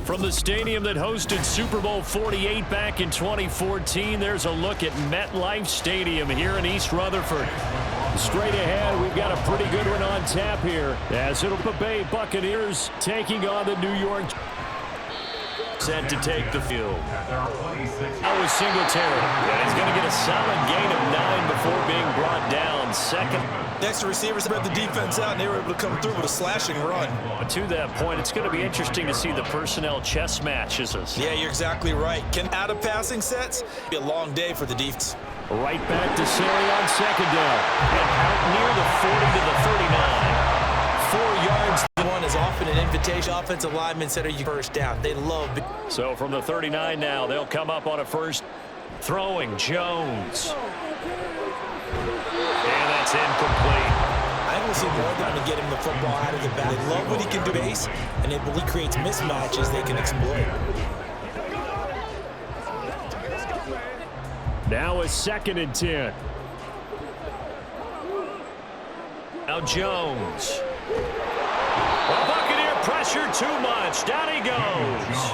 From the stadium that hosted Super Bowl 48 back in 2014, there's a look at MetLife Stadium here in East Rutherford. Straight ahead, we've got a pretty good one on tap here, as it'll be Bay Buccaneers taking on the New York set to take the field. That was Singletary, and he's going to get a solid gain of 9 before being brought down. Second. Next receivers spread the defense out, and they were able to come through with a slashing run. To that point, it's going to be interesting to see the personnel chess matches. Yeah, you're exactly right. Out of passing sets, be a long day for the defense. Right back to Sari on second down. And out near the 40 to the 39. 4 yards. One is often an invitation. Offensive linemen said, "Are you first down?" They love it. So from the 39 now, they'll come up on a first. Throwing Jones. And that's incomplete. I think we'll see more than to get him the football out of the back. They love what he can do base, and when he creates mismatches, they can exploit. Now a 2nd and 10. Now Jones. The Buccaneer pressure too much. Down he goes.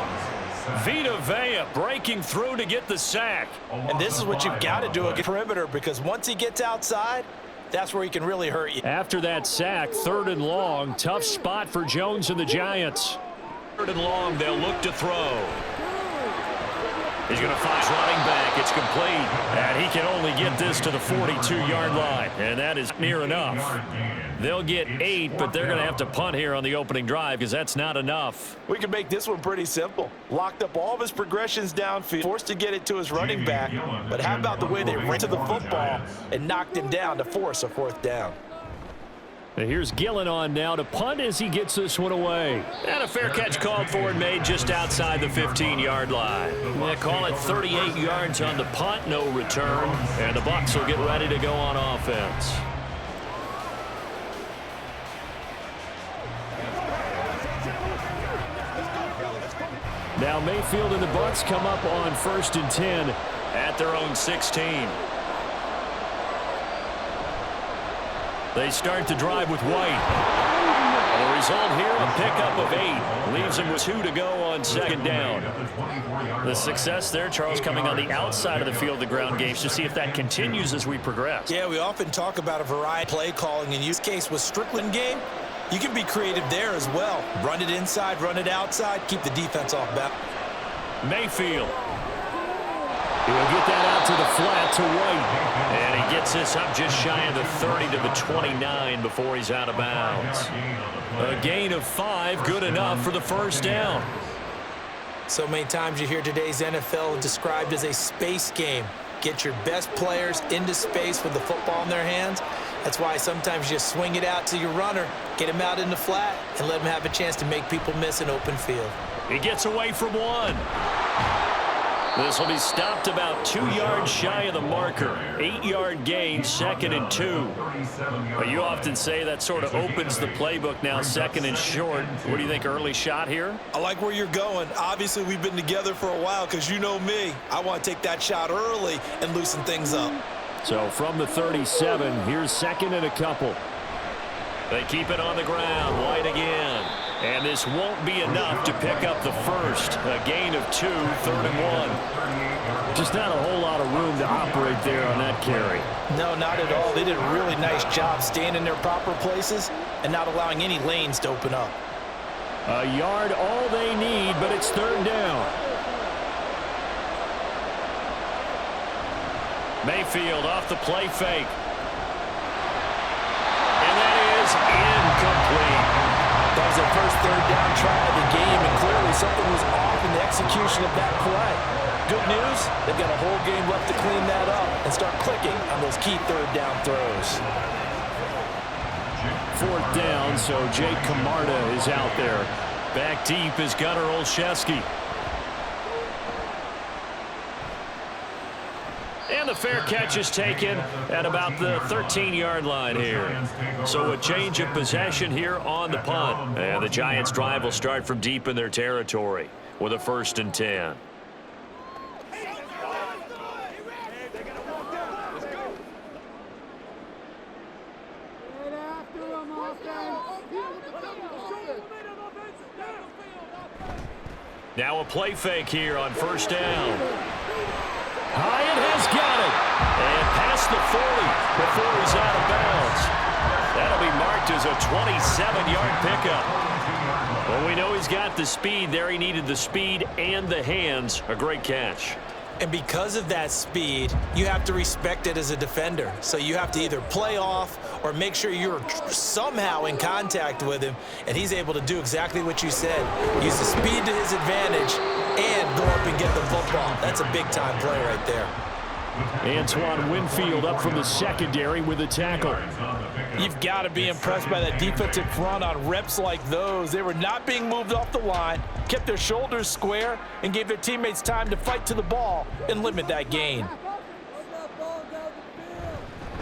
Vita Vea breaking through to get the sack. And this is what you've got to do against perimeter, because once he gets outside, that's where he can really hurt you. After that sack, 3rd and long. Tough spot for Jones and the Giants. 3rd and long, they'll look to throw. He's going to find running back. It's complete. And he can only get this to the 42-yard line. And that is near enough. They'll get 8, but they're going to have to punt here on the opening drive because that's not enough. We can make this one pretty simple. Locked up all of his progressions downfield, forced to get it to his running back. But how about the way they ran to the football and knocked him down to force a 4th down? And here's Gillen on now to punt as he gets this one away. And a fair catch called for and made just outside the 15-yard line. They call it 38 yards on the punt, no return. And the Bucs will get ready to go on offense. Now Mayfield and the Bucs come up on 1st and 10 at their own 16. They start the drive with White. And the result here, a pickup of 8. Leaves them with 2 to go on 2nd down. The success there, Charles, coming on the outside of the field, the ground games, to see if that continues as we progress. Yeah, we often talk about a variety of play calling. In this case with Strickland game, you can be creative there as well. Run it inside, run it outside, keep the defense off balance. Mayfield. He'll get that out to the flat to White. And he gets this up just shy of the 30 to the 29 before he's out of bounds. A gain of 5, good enough for the 1st down. So many times you hear today's NFL described as a space game. Get your best players into space with the football in their hands. That's why sometimes you swing it out to your runner, get him out in the flat, and let him have a chance to make people miss an open field. He gets away from 1. This will be stopped about 2 yards shy of the marker. 8-yard gain, 2nd and 2. But you often say that sort of opens the playbook now, 2nd and short. What do you think, early shot here? I like where you're going. Obviously, we've been together for a while because you know me. I want to take that shot early and loosen things up. So from the 37, here's 2nd and a couple. They keep it on the ground. White again. And this won't be enough to pick up the 1st. A gain of 2, 3rd and 1. Just not a whole lot of room to operate there on that carry. No, not at all. They did a really nice job staying in their proper places and not allowing any lanes to open up. A yard all they need, but it's 3rd down. Mayfield off the play fake. And that is incomplete. That was their first 3rd down try of the game, and clearly something was off in the execution of that play. Good news, they've got a whole game left to clean that up and start clicking on those key 3rd down throws. 4th down, so Jake Camarda is out there. Back deep is Gunnar Olszewski. And the fair catch is taken at about the 13-yard line here. So a change of possession here on the punt. And the Giants' drive will start from deep in their territory with a 1st and 10. Now a play fake here on first down. Hyatt has got it. And past the 40 before he's out of bounds. That'll be marked as a 27-yard pickup. Well, we know he's got the speed there. He needed the speed and the hands. A great catch. And because of that speed, you have to respect it as a defender. So you have to either play off or make sure you're somehow in contact with him, and he's able to do exactly what you said. Use the speed to his advantage and go up and get the football. That's a big-time play right there. Antoine Winfield up from the secondary with a tackle. You've got to be impressed by that defensive front on reps like those. They were not being moved off the line, kept their shoulders square, and gave their teammates time to fight to the ball and limit that gain.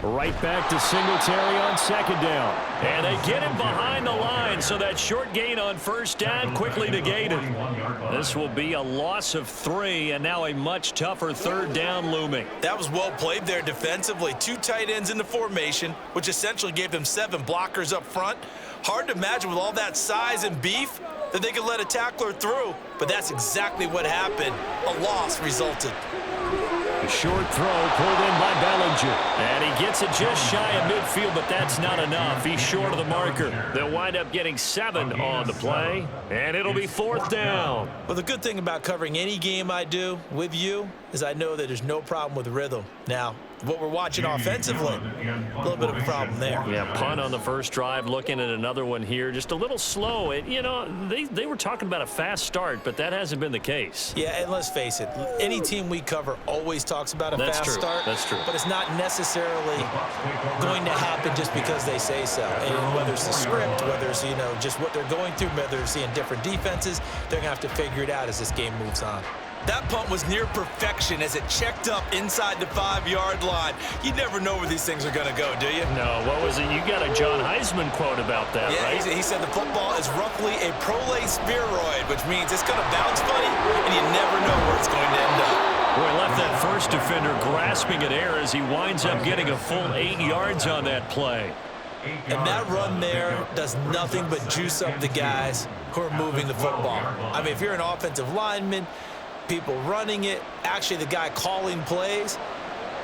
Right back to Singletary on second down. And they get him behind the line, so that short gain on first down quickly negated. This will be a loss of 3, and now a much tougher third down looming. That was well played there defensively. 2 tight ends in the formation, which essentially gave them 7 blockers up front. Hard to imagine with all that size and beef that they could let a tackler through, but that's exactly what happened. A loss resulted. A short throw pulled in by Bellinger. And he gets it just shy of midfield, but that's not enough. He's short of the marker. They'll wind up getting 7 on the play, and it'll be 4th down. Well, the good thing about covering any game I do with you is I know that there's no problem with rhythm. Now, what we're watching offensively, a little bit of a problem there. Yeah, punt on the first drive, looking at another one here. Just a little slow. They were talking about a fast start, but that hasn't been the case. Yeah, and let's face it, any team we cover always talks about a fast start. That's true. But it's not necessarily going to happen just because they say so. And whether it's the script, whether it's, just what they're going through, whether they're seeing different defenses, they're going to have to figure it out as this game moves on. That punt was near perfection as it checked up inside the 5-yard line. You never know where these things are going to go, do you? No, what was it? You got a John Heisman quote about that, right? Yeah, he said the football is roughly a prolate spheroid, which means it's going to bounce funny, and you never know where it's going to end up. Boy, left that first defender grasping at air as he winds up getting a full 8 yards on that play. And that run there does nothing but juice up the guys who are moving the football. I mean, if you're an offensive lineman, people running it, actually the guy calling plays,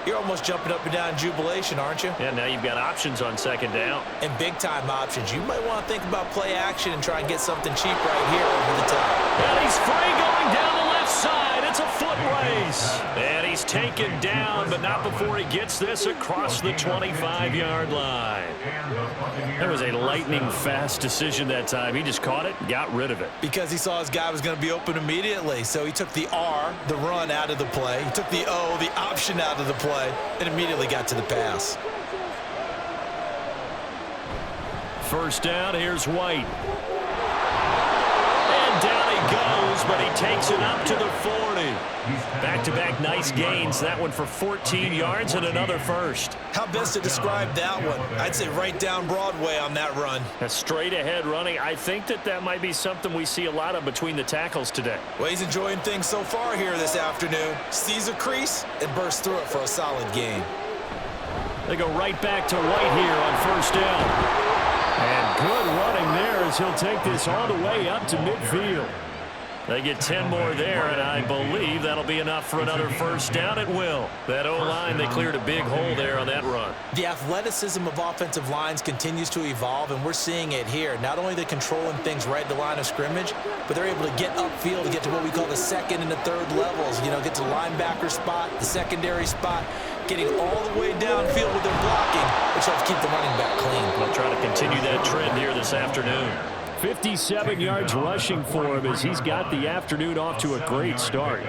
you're almost jumping up and down in jubilation, aren't you? Yeah, now you've got options on second down. And big-time options. You might want to think about play action and try and get something cheap right here over the top. And he's free going down the left side. It's a foot race. And he's taken down, but not before he gets this across the 25-yard line. That was a lightning-fast decision that time. He just caught it and got rid of it. Because he saw his guy was going to be open immediately. So he took the R, the run, out of the play. He took the O, the option, out of the play, and immediately got to the pass. First down, here's White. And down he goes, but he takes it up to the 40. Back-to-back nice gains. That one for 14 yards and another first. How best to describe that one? I'd say right down Broadway on that run. A straight-ahead running. I think that might be something we see a lot of between the tackles today. Well, he's enjoying things so far here this afternoon. Sees a crease and bursts through it for a solid gain. They go right back to White here on first down. And good running there as he'll take this all the way up to midfield. They get 10 more there, and I believe that'll be enough for another first down. It will. That O-line, they cleared a big hole there on that run. The athleticism of offensive lines continues to evolve, and we're seeing it here. Not only are they controlling things right at the line of scrimmage, but they're able to get upfield to get to what we call the second and the third levels. Get to the linebacker spot, the secondary spot, getting all the way downfield with their blocking, which helps keep the running back clean. They'll try to continue that trend here this afternoon. 57 yards rushing for him as he's got the afternoon off to a great start.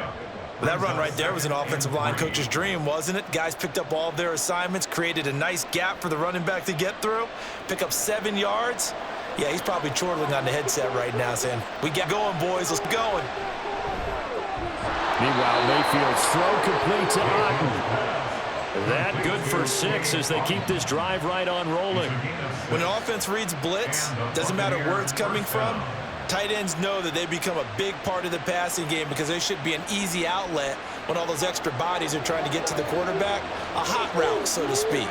That run right there was an offensive line coach's dream, wasn't it? Guys picked up all of their assignments, created a nice gap for the running back to get through, pick up 7 yards. Yeah, he's probably chortling on the headset right now saying, we get going, boys, let's get going. Meanwhile, Mayfield's throw complete to Otten. That good for 6 as they keep this drive right on rolling. When an offense reads blitz, doesn't matter where it's coming from, tight ends know that they become a big part of the passing game because they should be an easy outlet when all those extra bodies are trying to get to the quarterback. A hot route, so to speak.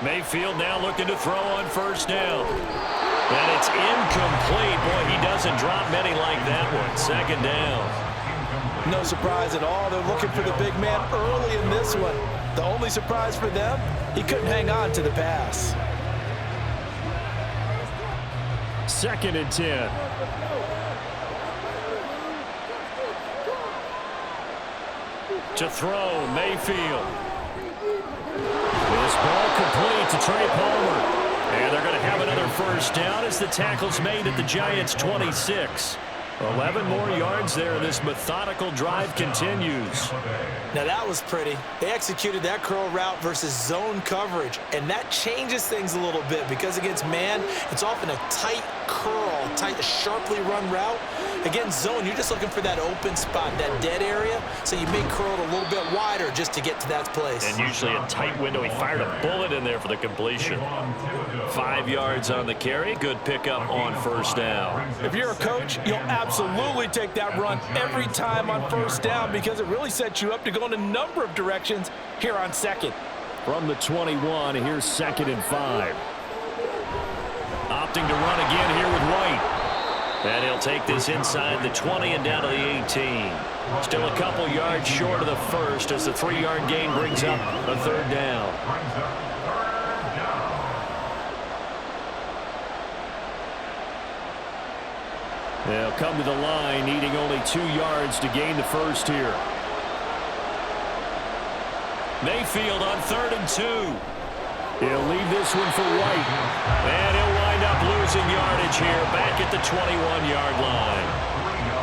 Mayfield now looking to throw on first down. And it's incomplete. Boy, he does hasn't dropped many like that one. Second down. No surprise at all. They're looking for the big man early in this one. The only surprise for them, he couldn't hang on to the pass. 2nd and 10. To throw, Mayfield. This ball complete to Trey Palmer. And they're going to have another first down as the tackle's made at the Giants' 26. 11 more yards there. This methodical drive continues. Now that was pretty. They executed that curl route versus zone coverage, and that changes things a little bit because against man, it's often a tight curl, tight, sharply run route. Against zone, you're just looking for that open spot, that dead area, so you may curl it a little bit wider just to get to that place. And usually a tight window. He fired a bullet in there for the completion. 5 yards on the carry. Good pickup on first down. If you're a coach, you'll absolutely take that run every time on first down because it really sets you up to go in a number of directions here on second. From the 21, here's 2nd and 5. Opting to run again here with White. And he'll take this inside the 20 and down to the 18. Still a couple yards short of the first as the 3-yard gain brings up a 3rd down. They'll come to the line, needing only 2 yards to gain the first here. Mayfield on 3rd and 2. He'll leave this one for White. And he'll wind up losing yardage here back at the 21-yard line.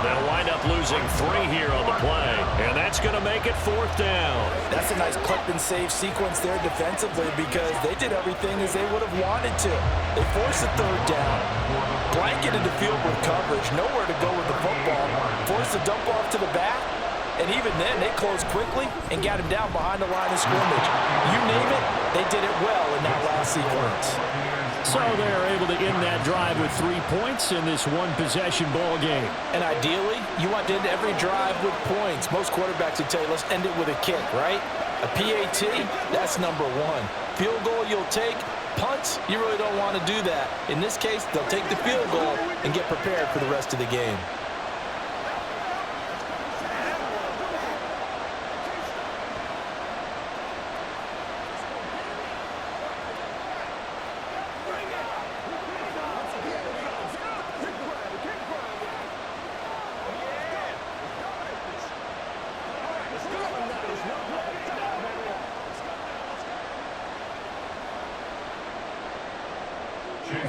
They'll wind up losing 3 here on the play. And that's going to make it 4th down. That's a nice clip and save sequence there defensively because they did everything as they would have wanted to. They forced the 3rd down, blanketed the field with coverage, nowhere to go with the football, forced the dump off to the back, and even then they closed quickly and got him down behind the line of scrimmage. You name it, they did it well in that last sequence. So they're able to end that drive with 3 points in this one-possession ball game. And ideally, you want to end every drive with points. Most quarterbacks would tell you, let's end it with a kick, right? A PAT, that's number 1. Field goal you'll take. Punts, you really don't want to do that. In this case, they'll take the field goal and get prepared for the rest of the game.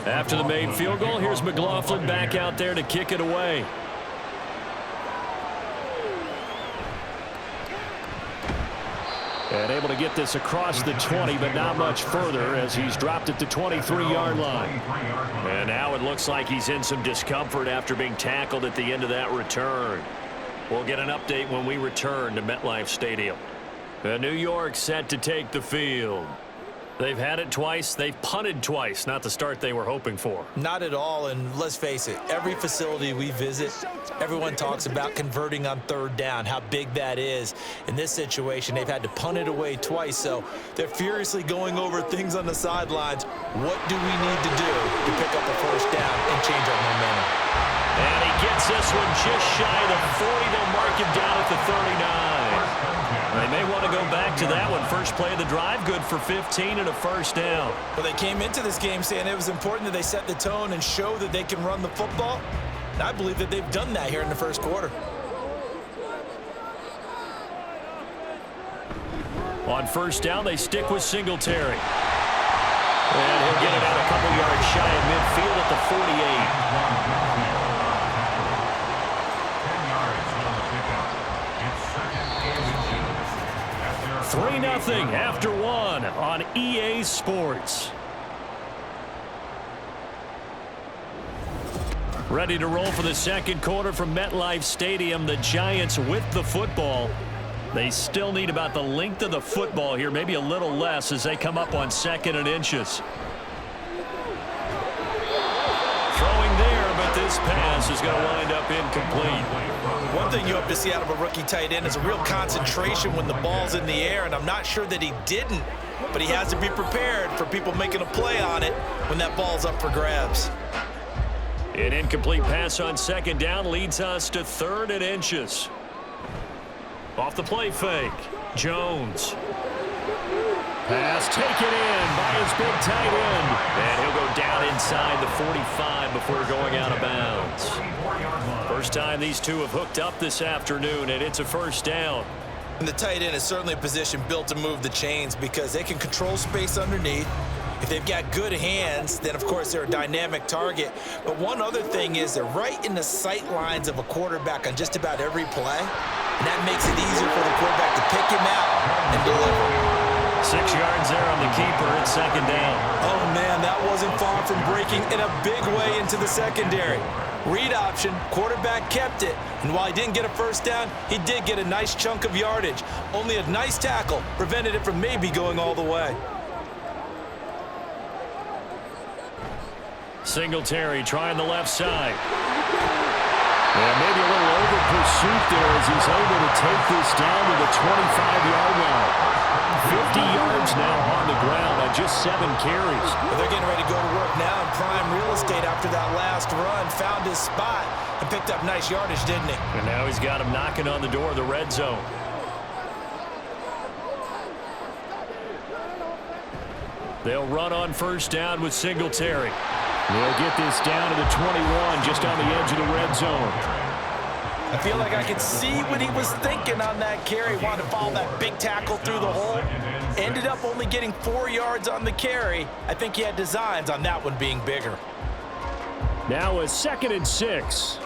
After the made field goal, here's McLaughlin back out there to kick it away. And able to get this across the 20, but not much further as he's dropped at the 23-yard line. And now it looks like he's in some discomfort after being tackled at the end of that return. We'll get an update when we return to MetLife Stadium. New York set to take the field. They've had it twice. They've punted twice. Not the start they were hoping for. Not at all, and let's face it, every facility we visit, everyone talks about converting on 3rd down, how big that is. In this situation, they've had to punt it away twice, so they're furiously going over things on the sidelines. What do we need to do to pick up a first down and change our momentum? And he gets this one just shy of the 40. They'll mark him down at the 39. They may want to go back to that one. First play of the drive, good for 15 and a first down. Well, they came into this game saying it was important that they set the tone and show that they can run the football. And I believe that they've done that here in the first quarter. On first down, they stick with Singletary. And he'll get it out a couple yards shy of midfield at the 48. 3-0 after 1 on EA Sports. Ready to roll for the second quarter from MetLife Stadium. The Giants with the football. They still need about the length of the football here, maybe a little less as they come up on 2nd and inches. Throwing there, but this pass is going to wind up incomplete. One thing you hope to see out of a rookie tight end is a real concentration when the ball's in the air, and I'm not sure that he didn't, but he has to be prepared for people making a play on it when that ball's up for grabs. An incomplete pass on second down leads us to 3rd and inches. Off the play fake. Jones. Pass taken in by his big tight end. And he'll go down inside the 45 before going out of bounds. First time these two have hooked up this afternoon, and it's a first down. And the tight end is certainly a position built to move the chains because they can control space underneath. If they've got good hands, then, of course, they're a dynamic target. But one other thing is they're right in the sight lines of a quarterback on just about every play. And that makes it easier for the quarterback to pick him out and deliver. 6 yards there on the keeper at second down. Oh, man, that wasn't far from breaking in a big way into the secondary. Read option, quarterback kept it. And while he didn't get a first down, he did get a nice chunk of yardage. Only a nice tackle prevented it from maybe going all the way. Singletary trying the left side. And maybe a little over pursuit there as he's able to take this down to the 25-yard line. 50 yards now on the ground on just 7 carries. Well, they're getting ready to go to work now in prime real estate after that last run. Found his spot and picked up nice yardage, didn't he? And now he's got him knocking on the door of the red zone. They'll run on first down with Singletary. They'll get this down to the 21, just on the edge of the red zone. I feel like I could see what he was thinking on that carry. Wanted to follow that big tackle through the hole. Ended up only getting 4 yards on the carry. I think he had designs on that one being bigger. Now a 2nd and 6.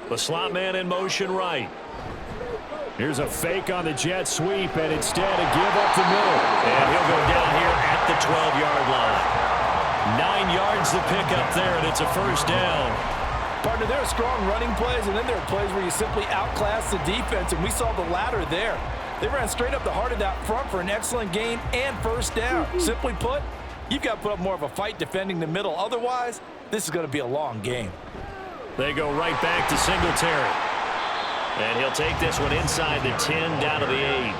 The slot man in motion right. Here's a fake on the jet sweep, and instead a give up the middle. And he'll go down here at the 12-yard line. 9 yards to pick up there, and it's a first down. Partner, there are strong running plays, and then there are plays where you simply outclass the defense, and we saw the latter there. They ran straight up the heart of that front for an excellent gain and first down. Simply put, you've got to put up more of a fight defending the middle. Otherwise, this is going to be a long game. They go right back to Singletary. And he'll take this one inside the 10, down to the 8.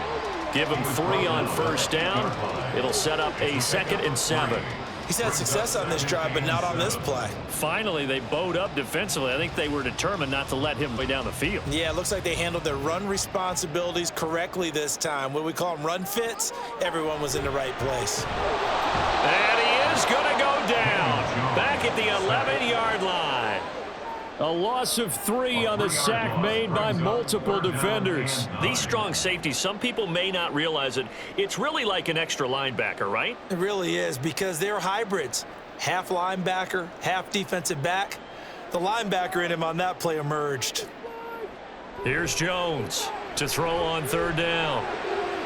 Give him 3 on first down. It'll set up a 2nd and 7. He's had success on this drive, but not on this play. Finally, they bowed up defensively. I think they were determined not to let him way down the field. Yeah, it looks like they handled their run responsibilities correctly this time. What we call them run fits, everyone was in the right place. And he is going to go down. Back at the 11-yard line. A loss of 3 on the sack made by multiple defenders. These strong safeties, some people may not realize it. It's really like an extra linebacker, right? It really is, because they're hybrids. Half linebacker, half defensive back. The linebacker in him on that play emerged. Here's Jones to throw on 3rd down.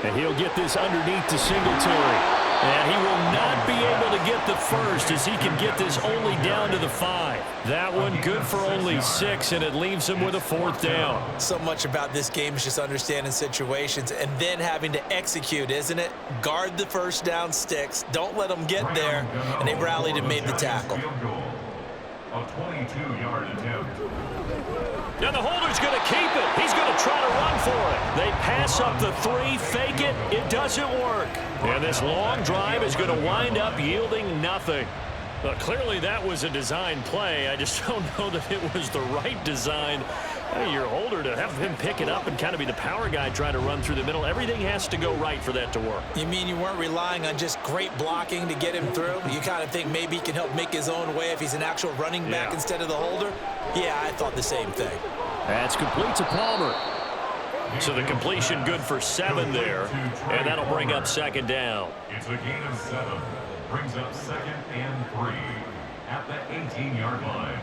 And he'll get this underneath to Singletary. And he will not be able to get the first as he can get this only down to the 5. That one good for only 6, and it leaves him with a 4th down. So much about this game is just understanding situations and then having to execute, isn't it? Guard the first down sticks. Don't let them get there. And they rallied and made the tackle. A 22-yard attempt. Now the holder's going to keep it. He's going to try to run for it. They pass up the 3, fake it. It doesn't work. And this long drive is going to wind up yielding nothing. Clearly that was a design play. I just don't know that it was the right design. Your holder to have him pick it up and kind of be the power guy trying to run through the middle. Everything has to go right for that to work. You mean you weren't relying on just great blocking to get him through? You kind of think maybe he can help make his own way if he's an actual running back instead of the holder? Yeah, I thought the same thing. That's complete to Palmer. So the completion good for 7 there, and that'll bring up 2nd down. It's a gain of 7. Brings up 2nd and 3 at the 18-yard line.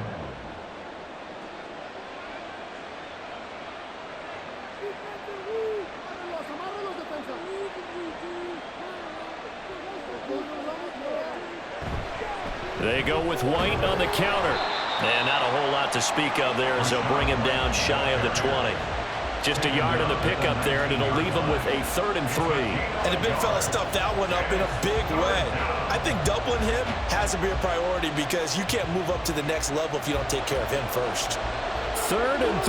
They go with White on the counter. And not a whole lot to speak of there as they'll bring him down shy of the 20. Just a yard in the pickup there, and it'll leave him with a 3rd and 3. And the big fella stuffed that one up in a big way. I think doubling him has to be a priority because you can't move up to the next level if you don't take care of him first. 3rd and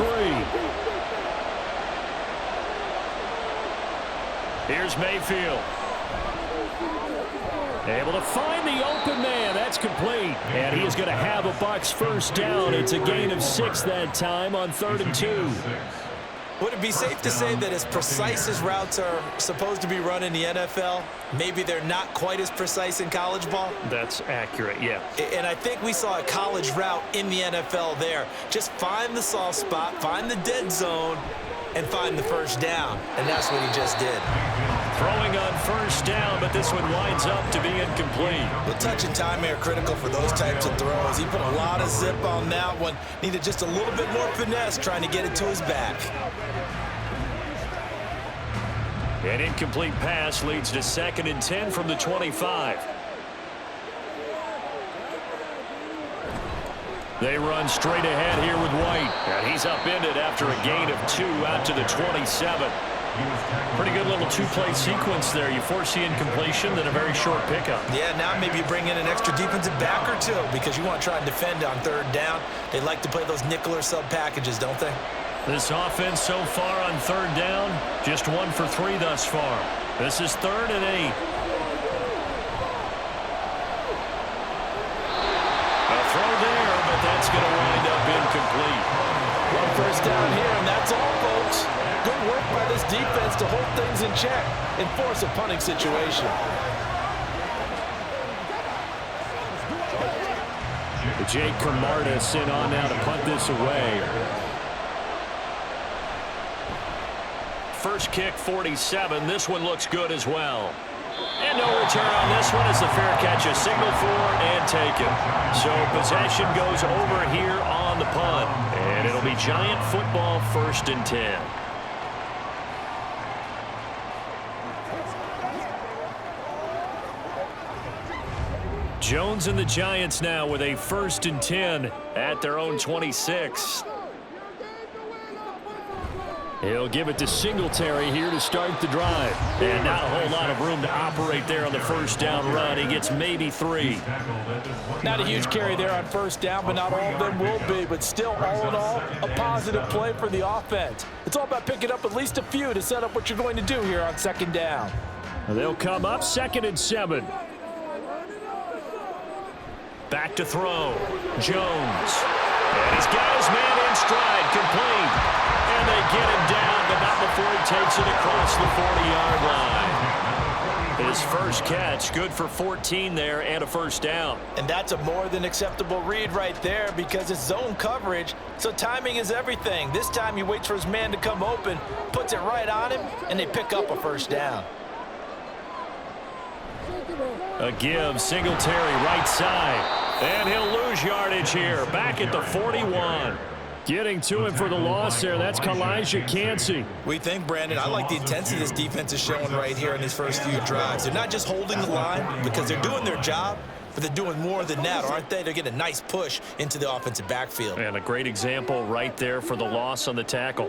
3. Here's Mayfield. Able to find the open man. That's complete. And he is going to have a Bucs first down. It's a gain of 6 that time on 3rd and 2. Would it be safe to say that as precise as routes are supposed to be run in the NFL, maybe they're not quite as precise in college ball? That's accurate, yeah. And I think we saw a college route in the NFL there. Just find the soft spot, find the dead zone, and find the first down. And that's what he just did. Throwing on first down, but this one winds up to be incomplete. The touch and timing are critical for those types of throws. He put a lot of zip on that one. Needed just a little bit more finesse trying to get it to his back. An incomplete pass leads to 2nd and 10 from the 25. They run straight ahead here with White. And he's upended after a gain of 2 out to the 27. Pretty good little two-play sequence there. You force the incompletion, then a very short pickup. Yeah, now maybe you bring in an extra defensive back or two because you want to try and defend on 3rd down. They like to play those nickel or sub packages, don't they? This offense so far on 3rd down, just 1 for 3 thus far. This is 3rd and 8. A throw there, but that's going to wind up incomplete. One first down here, and that's all, folks. Good work by this defense to hold things in check and force a punting situation. Jake Camardas in on now to punt this away. First kick, 47. This one looks good as well. And no return on this one as the fair catch is signaled for and taken. So possession goes over here on the punt. And it'll be Giant football 1st and 10. Jones and the Giants now with a 1st and 10 at their own 26. He'll give it to Singletary here to start the drive. And not a whole lot of room to operate there on the first down run. He gets maybe 3. Not a huge carry there on first down, but not all of them will be. But still, all in all, a positive play for the offense. It's all about picking up at least a few to set up what you're going to do here on 2nd down. They'll come up 2nd and 7. Back to throw. Jones. And he's got his man in stride. Complete. And they get him down, but not before he takes it across the 40-yard line. His first catch, good for 14 there and a first down. And that's a more than acceptable read right there because it's zone coverage, so timing is everything. This time he waits for his man to come open, puts it right on him, and they pick up a first down. A give, Singletary right side. And he'll lose yardage here, back at the 41. Getting to him for the loss there, that's Kalijah Cansey. We think, Brandon, I like the intensity this defense is showing right here in these first few drives. They're not just holding the line because they're doing their job, but they're doing more than that, aren't they? They're getting a nice push into the offensive backfield. And a great example right there for the loss on the tackle.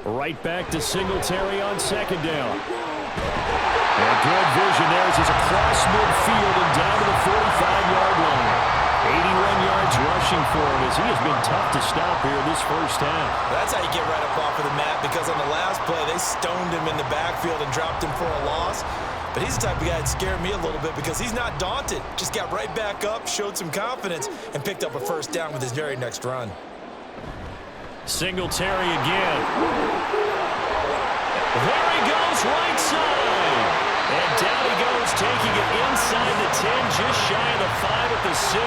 Right back to Singletary on 2nd down. And good vision there as he's across midfield and down to the 45-yard line. 81 yards rushing for him as he has been tough to stop here this first half. That's how you get right up off of the mat because on the last play, they stoned him in the backfield and dropped him for a loss. But he's the type of guy that scared me a little bit because he's not daunted. Just got right back up, showed some confidence, and picked up a first down with his very next run. Singletary again. There he goes, right side. And down he goes, taking it inside the 10, just shy of the 5 at the 6.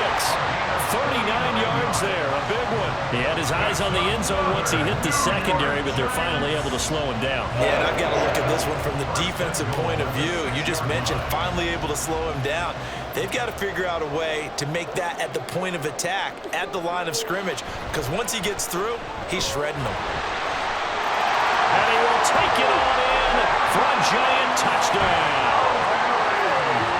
39 yards there, a big one. He had his eyes on the end zone once he hit the secondary, but they're finally able to slow him down. Yeah, and I've got to look at this one from the defensive point of view. You just mentioned finally able to slow him down. They've got to figure out a way to make that at the point of attack, at the line of scrimmage, because once he gets through, he's shredding them. And he will take it on in for a Giant touchdown.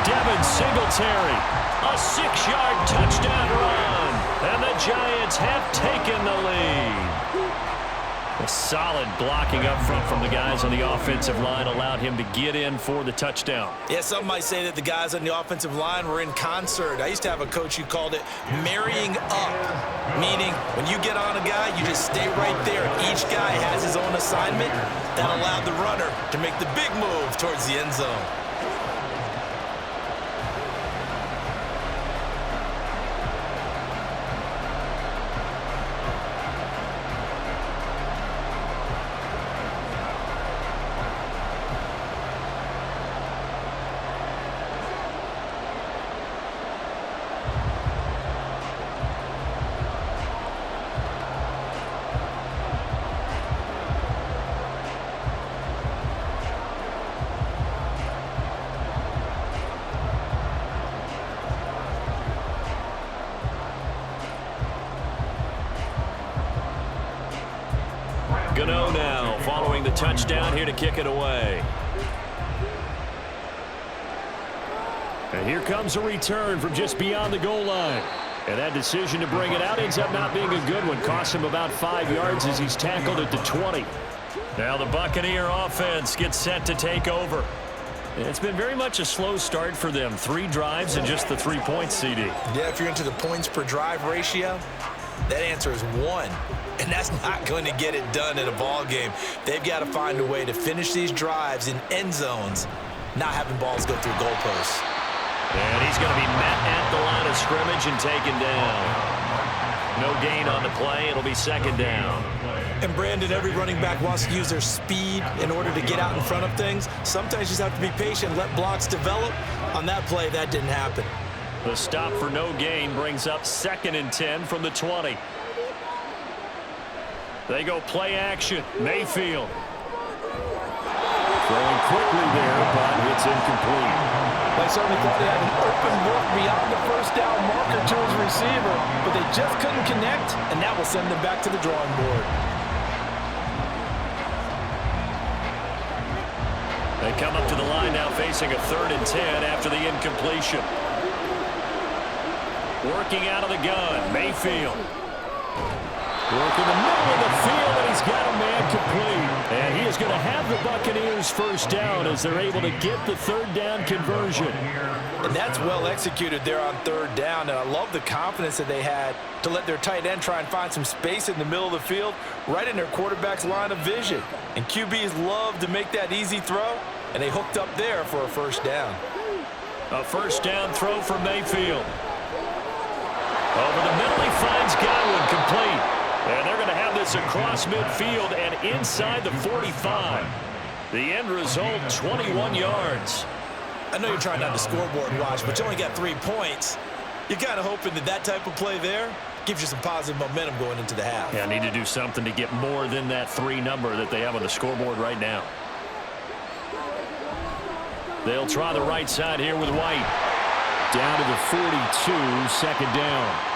Devin Singletary, a 6-yard touchdown run, and the Giants have taken the lead. A solid blocking up front from the guys on the offensive line allowed him to get in for the touchdown. Yeah, some might say that the guys on the offensive line were in concert. I used to have a coach who called it marrying up, meaning when you get on a guy, you just stay right there. Each guy has his own assignment. That allowed the runner to make the big move towards the end zone. Gano now following the touchdown here to kick it away. And here comes a return from just beyond the goal line. And that decision to bring it out ends up not being a good one. Cost him about 5 yards as he's tackled at the 20. Now the Buccaneer offense gets set to take over. It's been very much a slow start for them. 3 drives and just the 3 points, CD. Yeah, if you're into the points per drive ratio, that answer is 1. And that's not going to get it done in a ball game. They've got to find a way to finish these drives in end zones, not having balls go through goalposts. And he's going to be met at the line of scrimmage and taken down. No gain on the play. It'll be second down. And Brandon, every running back wants to use their speed in order to get out in front of things. Sometimes you just have to be patient, let blocks develop. On that play, that didn't happen. The stop for no gain brings up 2nd and 10 from the 20. They go play action. Mayfield. Throwing quickly there, but it's incomplete. They certainly thought they had an open look beyond the first down marker to his receiver, but they just couldn't connect, and that will send them back to the drawing board. They come up to the line now facing a 3rd and 10 after the incompletion. Working out of the gun, Mayfield. Working the middle of the field, and he's got a man complete. And he is going to have the Buccaneers first down as they're able to get the 3rd down conversion. And that's well executed there on 3rd down, and I love the confidence that they had to let their tight end try and find some space in the middle of the field, right in their quarterback's line of vision. And QBs love to make that easy throw, and they hooked up there for a first down. A first down throw for Mayfield. Over the middle, he finds Godwin, complete. And they're going to have this across midfield and inside the 45. The end result, 21 yards. I know you're trying not to scoreboard watch, but you only got 3 points. You're kind of hoping that that type of play there gives you some positive momentum going into the half. Yeah, need to do something to get more than that 3 number that they have on the scoreboard right now. They'll try the right side here with White. Down to the 42, second down.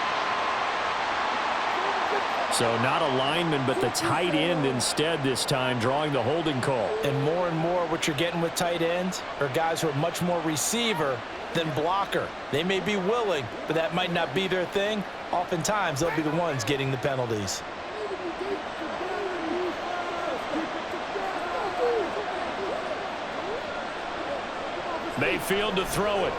So not a lineman, but the tight end instead this time, drawing the holding call. And more what you're getting with tight ends are guys who are much more receiver than blocker. They may be willing, but that might not be their thing. Oftentimes, they'll be the ones getting the penalties. Mayfield to throw it.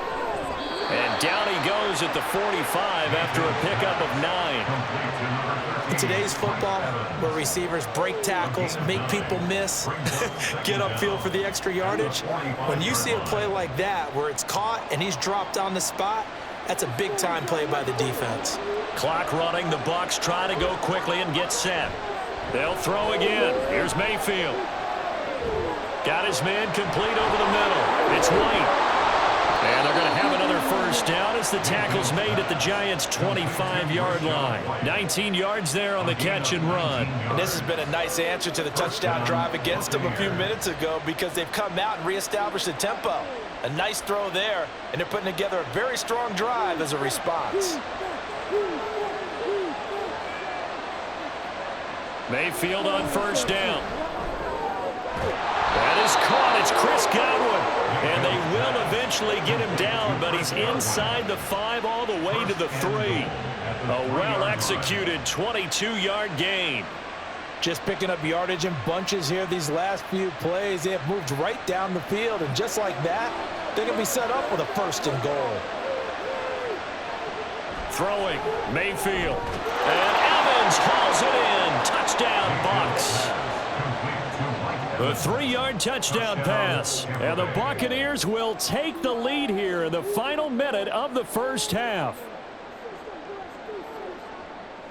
And down he goes at the 45 after a pickup of 9. In today's football, where receivers break tackles, make people miss, get upfield for the extra yardage, when you see a play like that where it's caught and he's dropped on the spot, that's a big-time play by the defense. Clock running. The Bucs try to go quickly and get set. They'll throw again. Here's Mayfield. Got his man complete over the middle. It's White. And they're going to have another first down as the tackle's made at the Giants' 25-yard line. 19 yards there on the catch and run. And this has been a nice answer to the touchdown drive against them a few minutes ago because they've come out and reestablished the tempo. A nice throw there, and they're putting together a very strong drive as a response. Mayfield on first down. That is caught. It's Chris Godwin. And they will eventually get him down, but he's inside the 5 all the way to the 3. A well-executed 22-yard gain. Just picking up yardage in bunches here these last few plays. They have moved right down the field, and just like that, they're going to be set up with a 1st and goal. Throwing, Mayfield. And Evans calls it in. Touchdown, Bucs. A 3-yard touchdown pass. And the Buccaneers will take the lead here in the final minute of the first half.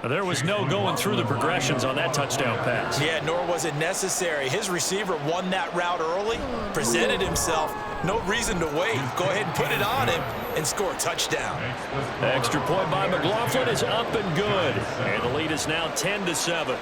There was no going through the progressions on that touchdown pass. Yeah, nor was it necessary. His receiver won that route early, presented himself. No reason to wait. Go ahead and put it on him and score a touchdown. Extra point by McLaughlin is up and good. And the lead is now 10-7.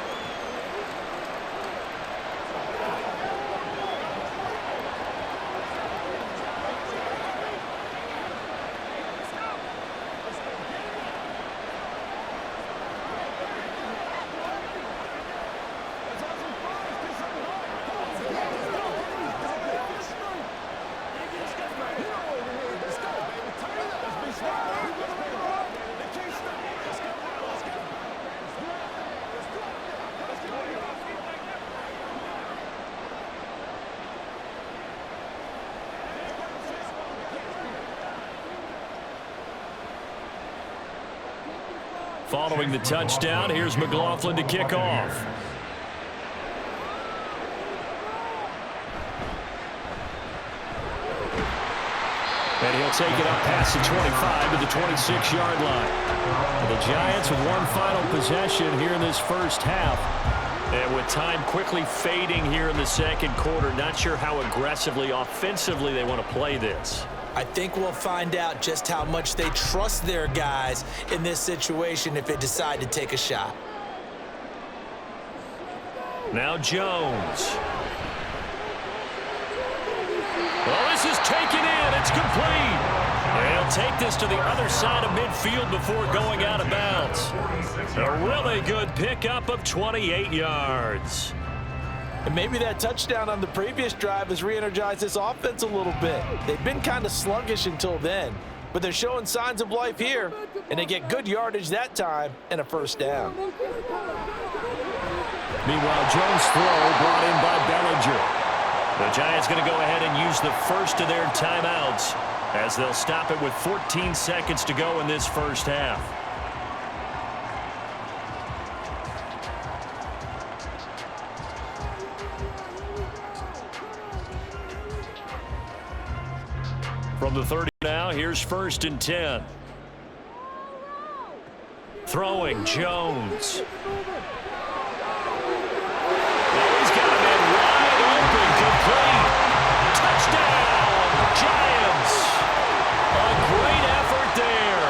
Following the touchdown, here's McLaughlin to kick off. And he'll take it up past the 25 to the 26-yard line. And the Giants with one final possession here in this first half. And with time quickly fading here in the second quarter, not sure how aggressively, offensively they want to play this. I think we'll find out just how much they trust their guys in this situation if they decide to take a shot. Now Jones. Well, this is taken in. It's complete. They'll take this to the other side of midfield before going out of bounds. A really good pickup of 28 yards. And maybe that touchdown on the previous drive has re-energized this offense a little bit. They've been kind of sluggish until then, but they're showing signs of life here, and they get good yardage that time and a 1st down. Meanwhile, Jones' throw brought in by Bellinger. The Giants going to go ahead and use the first of their timeouts as they'll stop it with 14 seconds to go in this first half. From the 30 now, here's 1st and 10. Throwing, Jones. Oh, he's got a man wide open, complete. Touchdown, Giants. A great effort there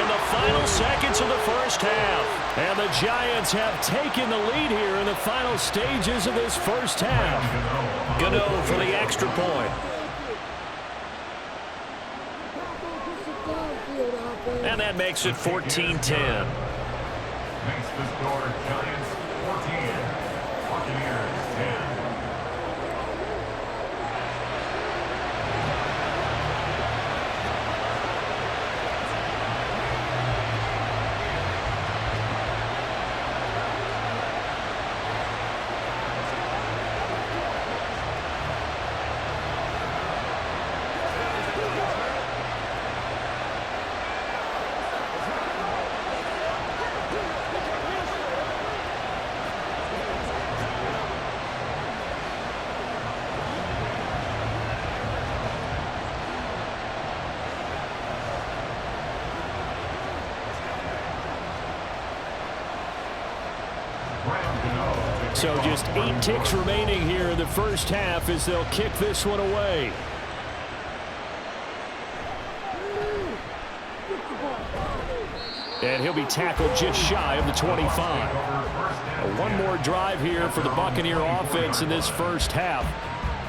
in the final seconds of the first half. And the Giants have taken the lead here in the final stages of this first half. Gano for the extra point. And that makes it 14-10. Makes the score Giants 14, Buccaneers 10. So just 8 ticks remaining here in the first half as they'll kick this one away. And he'll be tackled just shy of the 25. One more drive here for the Buccaneer offense in this first half.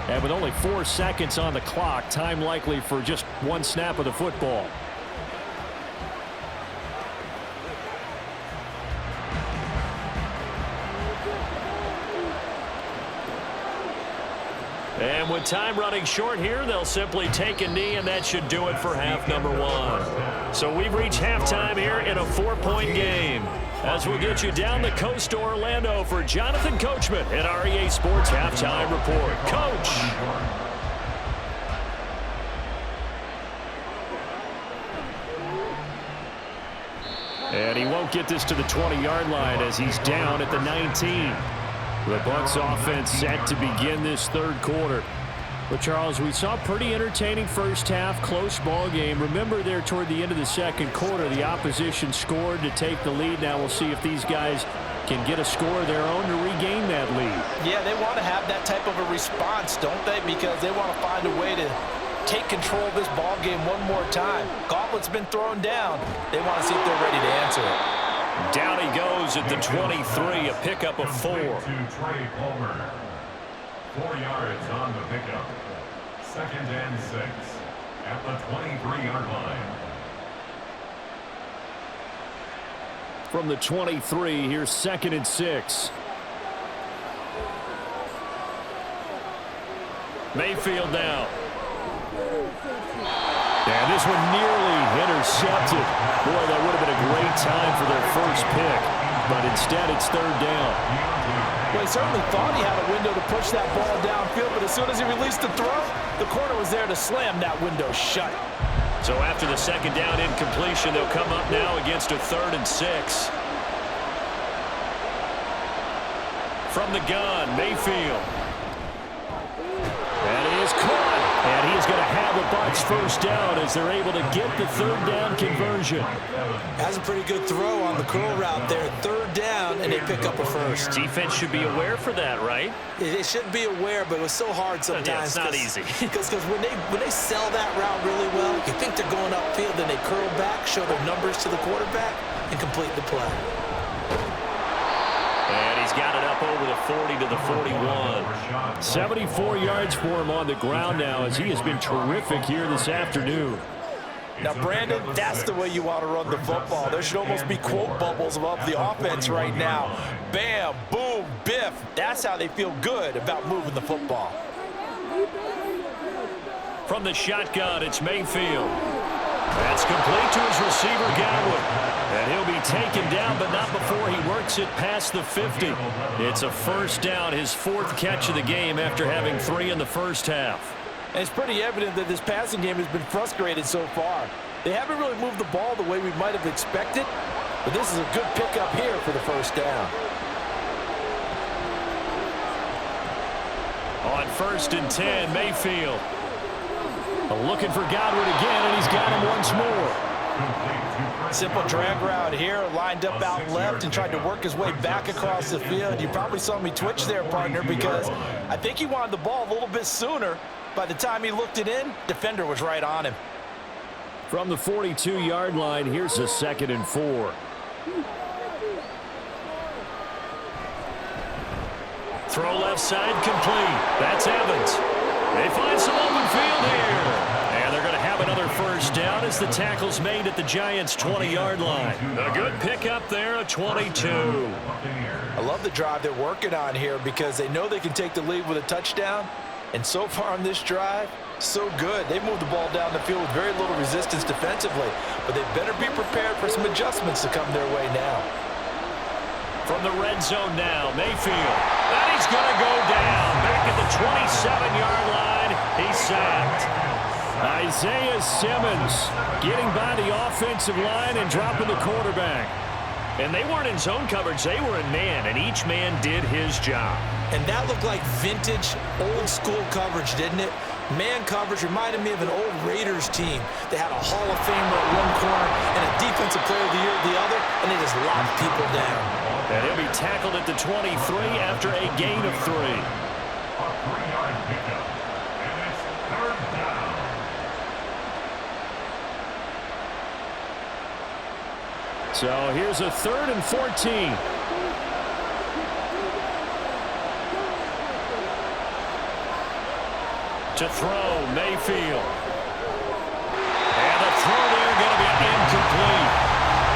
And with only 4 seconds on the clock, time likely for just one snap of the football. And with time running short here, they'll simply take a knee, and that should do it for half number 1. So we've reached halftime here in a 4-point game. As we'll get you down the coast to Orlando for Jonathan Coachman at REA Sports Halftime Report. Coach. And he won't get this to the 20-yard line as he's down at the 19. The Bucs offense set to begin this third quarter. But, Charles, we saw a pretty entertaining first half, close ball game. Remember there toward the end of the second quarter, the opposition scored to take the lead. Now we'll see if these guys can get a score of their own to regain that lead. Yeah, they want to have that type of a response, don't they? Because they want to find a way to take control of this ball game one more time. Gauntlet's been thrown down. They want to see if they're ready to answer it. Down he goes at the 23, a pickup of 4. To Trey Palmer. 4 yards on the pickup. 2nd and 6 at the 23-yard line. From the 23, here's 2nd and 6. Mayfield now. And this one nearly intercepted. Boy, that would have been a great time for their first pick. But instead, it's 3rd down. Well, he certainly thought he had a window to push that ball downfield, but as soon as he released the throw, the corner was there to slam that window shut. So after the 2nd down incompletion, they'll come up now against a 3rd and 6. From the gun, Mayfield. That is caught. And he's going to have the Bucs first down as they're able to get the 3rd down conversion. That's a pretty good throw on the curl route there. 3rd down, and they pick up a first. Defense should be aware for that, right? It should be aware, but it was so hard sometimes. Yeah, it's not easy. Because when they sell that route really well, you think they're going upfield, then they curl back, show their numbers to the quarterback, and complete the play. And he's got it up over the 40 to the 41. 74 yards for him on the ground now as he has been terrific here this afternoon. Now, Brandon, that's the way you want to run the football. There should almost be quote bubbles above the offense right now. Bam, boom, biff. That's how they feel good about moving the football. From the shotgun, it's Mayfield. That's complete to his receiver, Godwin. And he'll be taken down, but not before he works it past the 50. It's a first down, his 4th catch of the game after having 3 in the first half. And it's pretty evident that this passing game has been frustrated so far. They haven't really moved the ball the way we might have expected, but this is a good pickup here for the first down. On 1st and 10, Mayfield. Looking for Godwin again, and he's got him once more. Simple drag route here, lined up out left and tried to work his way back across the field. You probably saw me twitch there, partner, because I think he wanted the ball a little bit sooner. By the time he looked it in, defender was right on him. From the 42-yard line, here's a 2nd and 4. Throw left side complete. That's Evans. They find some open field here. And they're going to have another first down as the tackle's made at the Giants' 20-yard line. A good pickup there, a 22. I love the drive they're working on here because they know they can take the lead with a touchdown. And so far on this drive, so good. They've moved the ball down the field with very little resistance defensively. But they better be prepared for some adjustments to come their way now. From the red zone now, Mayfield. And he's going to go down. Back at the 27-yard line, he's sacked. Isaiah Simmons getting by the offensive line and dropping the quarterback. And they weren't in zone coverage. They were in man, and each man did his job. And that looked like vintage, old-school coverage, didn't it? Man coverage reminded me of an old Raiders team. They had a Hall of Famer at one corner and a Defensive Player of the Year at the other, and they just locked people down. And he'll be tackled at the 23 after a gain of 3. A 3-yard pickup, and it's 3rd down. So here's a 3rd and 14. To throw, Mayfield. And the throw there going to be incomplete.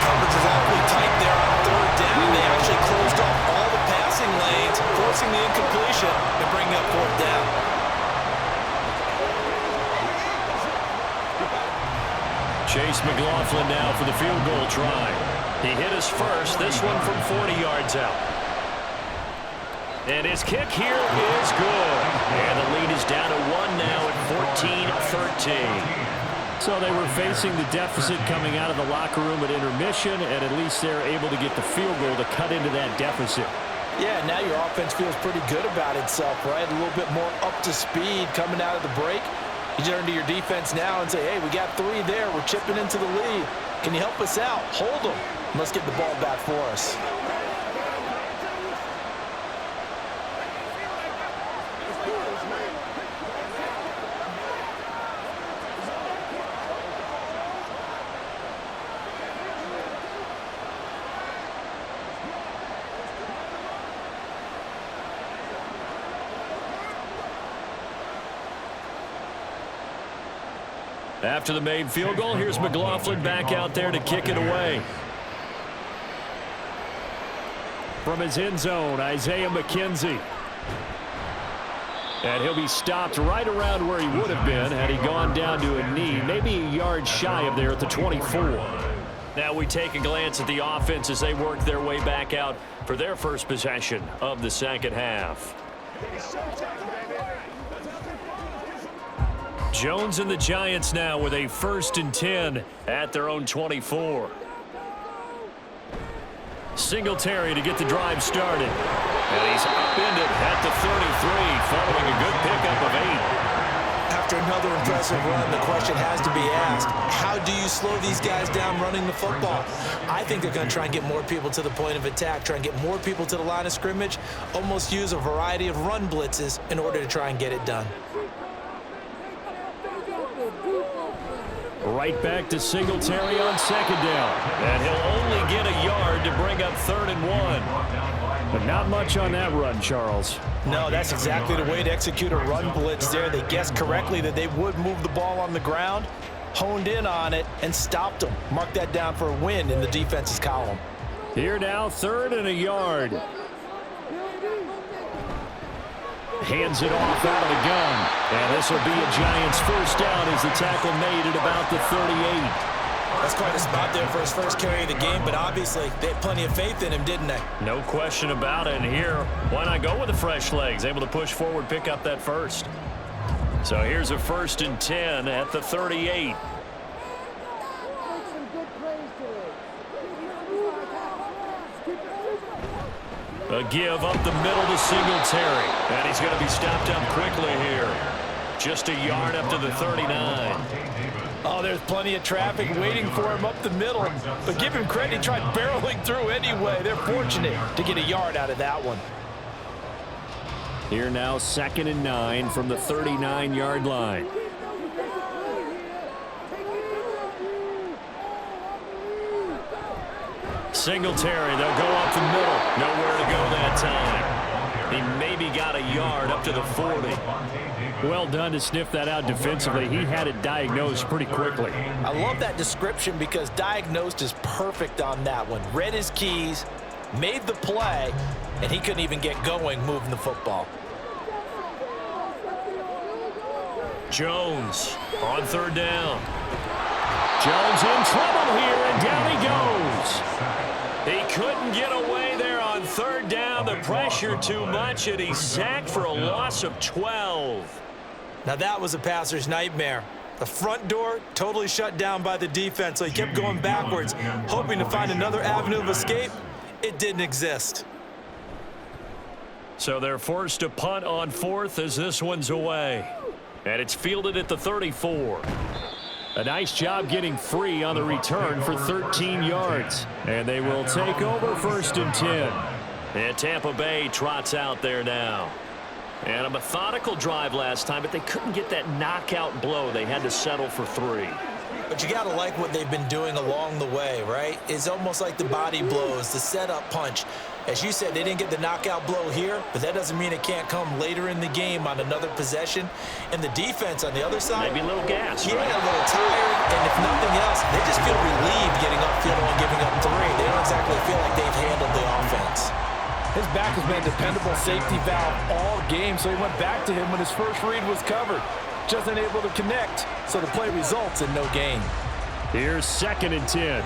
Coverage is awfully tight there on 3rd down. They actually closed off all the passing lanes, forcing the incompletion and bringing up 4th down. Chase McLaughlin now for the field goal try. He hit his first, this one from 40 yards out. And his kick here is good. And the lead is down to 1 now at 14-13. So they were facing the deficit coming out of the locker room at intermission, and at least they're able to get the field goal to cut into that deficit. Yeah, now your offense feels pretty good about itself, right? A little bit more up to speed coming out of the break. You turn to your defense now and say, hey, we got 3 there. We're chipping into the lead. Can you help us out? Hold them. Let's get the ball back for us. After the made field goal, here's McLaughlin back out there to kick it away. From his end zone, Isaiah McKenzie. And he'll be stopped right around where he would have been had he gone down to a knee, maybe a yard shy of there at the 24. Now we take a glance at the offense as they work their way back out for their first possession of the second half. Jones and the Giants now with a 1st and 10 at their own 24. Singletary to get the drive started. And he's upended at the 33 following a good pickup of 8. After another impressive run, the question has to be asked, how do you slow these guys down running the football? I think they're going to try and get more people to the point of attack, try and get more people to the line of scrimmage, almost use a variety of run blitzes in order to try and get it done. Right back to Singletary on 2nd down. And he'll only get a yard to bring up 3rd and 1. But not much on that run, Charles. No, that's exactly the way to execute a run blitz there. They guessed correctly that they would move the ball on the ground, honed in on it, and stopped them. Mark that down for a win in the defense's column. Here now, 3rd and a yard. Hands it off out of the gun. And this will be a Giants 1st down as the tackle made at about the 38. That's quite a spot there for his first carry of the game, but obviously they had plenty of faith in him, didn't they? No question about it. And here, why not go with the fresh legs? Able to push forward, pick up that first. So here's a 1st and 10 at the 38. A give up the middle to Singletary. And he's going to be stopped up quickly here. Just a yard up to the 39. Oh, there's plenty of traffic waiting for him up the middle. But give him credit, he tried barreling through anyway. They're fortunate to get a yard out of that one. Here now, 2nd and 9 from the 39-yard line. Singletary, they'll go up the middle. Nowhere to go that time. He maybe got a yard up to the 40. Well done to sniff that out defensively. He had it diagnosed pretty quickly. I love that description because diagnosed is perfect on that one. Read his keys, made the play, and he couldn't even get going moving the football. Jones on 3rd down. Jones in trouble here, and down he goes. He couldn't get away there on 3rd down. The pressure too much, and he's sacked for a loss of 12. Now that was a passer's nightmare. The front door totally shut down by the defense, so he kept going backwards, hoping to find another avenue of escape. It didn't exist. So they're forced to punt on 4th as this one's away. And it's fielded at the 34. A nice job getting free on the return for 13 yards. And they will take over 1st and 10. And Tampa Bay trots out there now. And a methodical drive last time, but they couldn't get that knockout blow. They had to settle for 3. But you got to like what they've been doing along the way, right? It's almost like the body blows, the setup punch. As you said, they didn't get the knockout blow here, but that doesn't mean it can't come later in the game on another possession. And the defense on the other side, maybe a little gas, yeah, right? A little tired, and if nothing else, they just feel relieved getting upfield and giving up 3. They don't exactly feel like they've handled the offense. His back has been a dependable safety valve all game, so he went back to him when his first read was covered. Just unable to connect, so the play results in no gain. Here's 2nd and 10.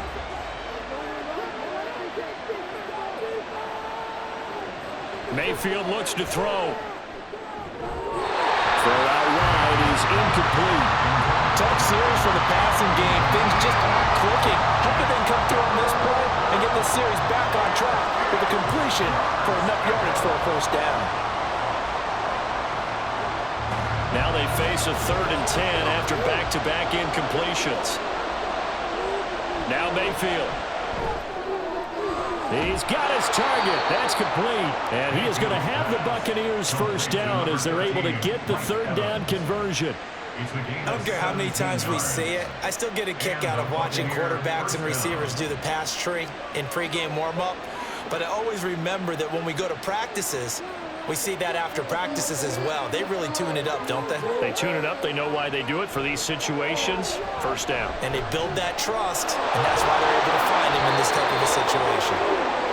Mayfield looks to throw. Throw out wide is incomplete. Tough series for the passing game. Things just aren't clicking. Hoping they can come through on this play and get this series back on track with a completion for enough yardage for a first down. Now they face a 3rd and 10 after back-to-back incompletions. Now Mayfield. He's got his target. That's complete. And he is going to have the Buccaneers first down as they're able to get the 3rd down conversion. I don't care how many times we see it. I still get a kick out of watching quarterbacks and receivers do the pass tree in pregame warm-up. But I always remember that when we go to practices, we see that after practices as well. They really tune it up, don't they? They tune it up. They know why they do it for these situations. First down. And they build that trust, and that's why they're able to find him in this type of a situation.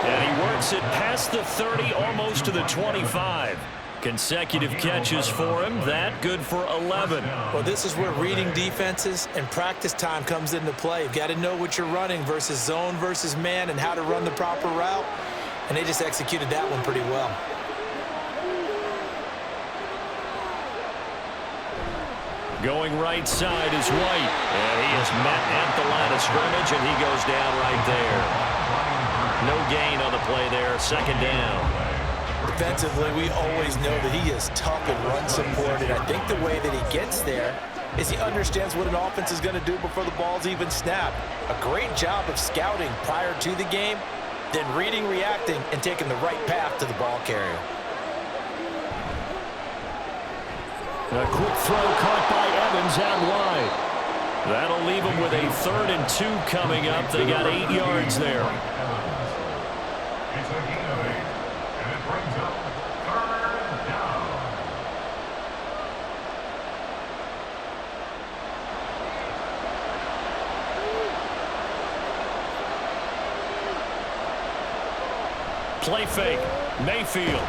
And he works it past the 30, almost to the 25. Consecutive catches for him. That good for 11. Well, this is where reading defenses and practice time comes into play. You've got to know what you're running versus zone versus man and how to run the proper route. And they just executed that one pretty well. Going right side is White. And he is met at the line of scrimmage, and he goes down right there. No gain on the play there. 2nd down. Defensively, we always know that he is tough and run support, and I think the way that he gets there is he understands what an offense is going to do before the ball's even snapped. A great job of scouting prior to the game, then reading, reacting, and taking the right path to the ball carrier. A quick throw caught by Evans out wide. That'll leave him with a 3rd and 2 coming up. They got 8 yards there. It's a gain of 8, and it brings up 3rd down. Play fake. Mayfield.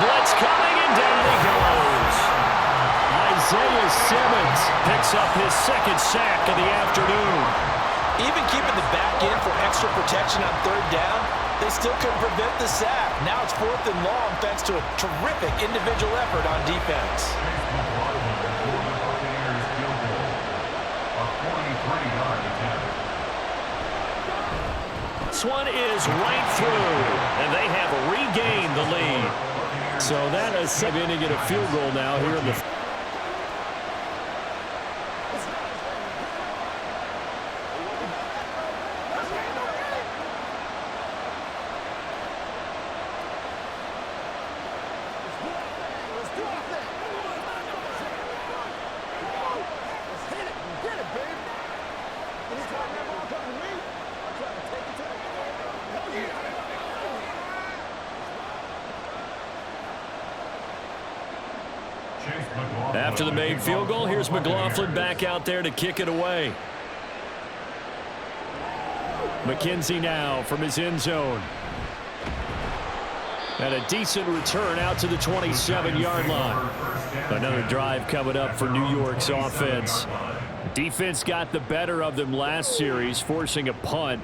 Blitz coming, and down he goes. Isaiah Simmons picks up his 2nd sack of the afternoon. Even keeping the back end for extra protection on 3rd down, they still couldn't prevent the sack. Now it's 4th and long thanks to a terrific individual effort on defense. This one is right through, and they have regained the lead. So that is 7 inning and a field goal now here in the... After the made field goal, here's McLaughlin back out there to kick it away. McKenzie now from his end zone. And a decent return out to the 27-yard line. Another drive coming up for New York's offense. Defense got the better of them last series, forcing a punt.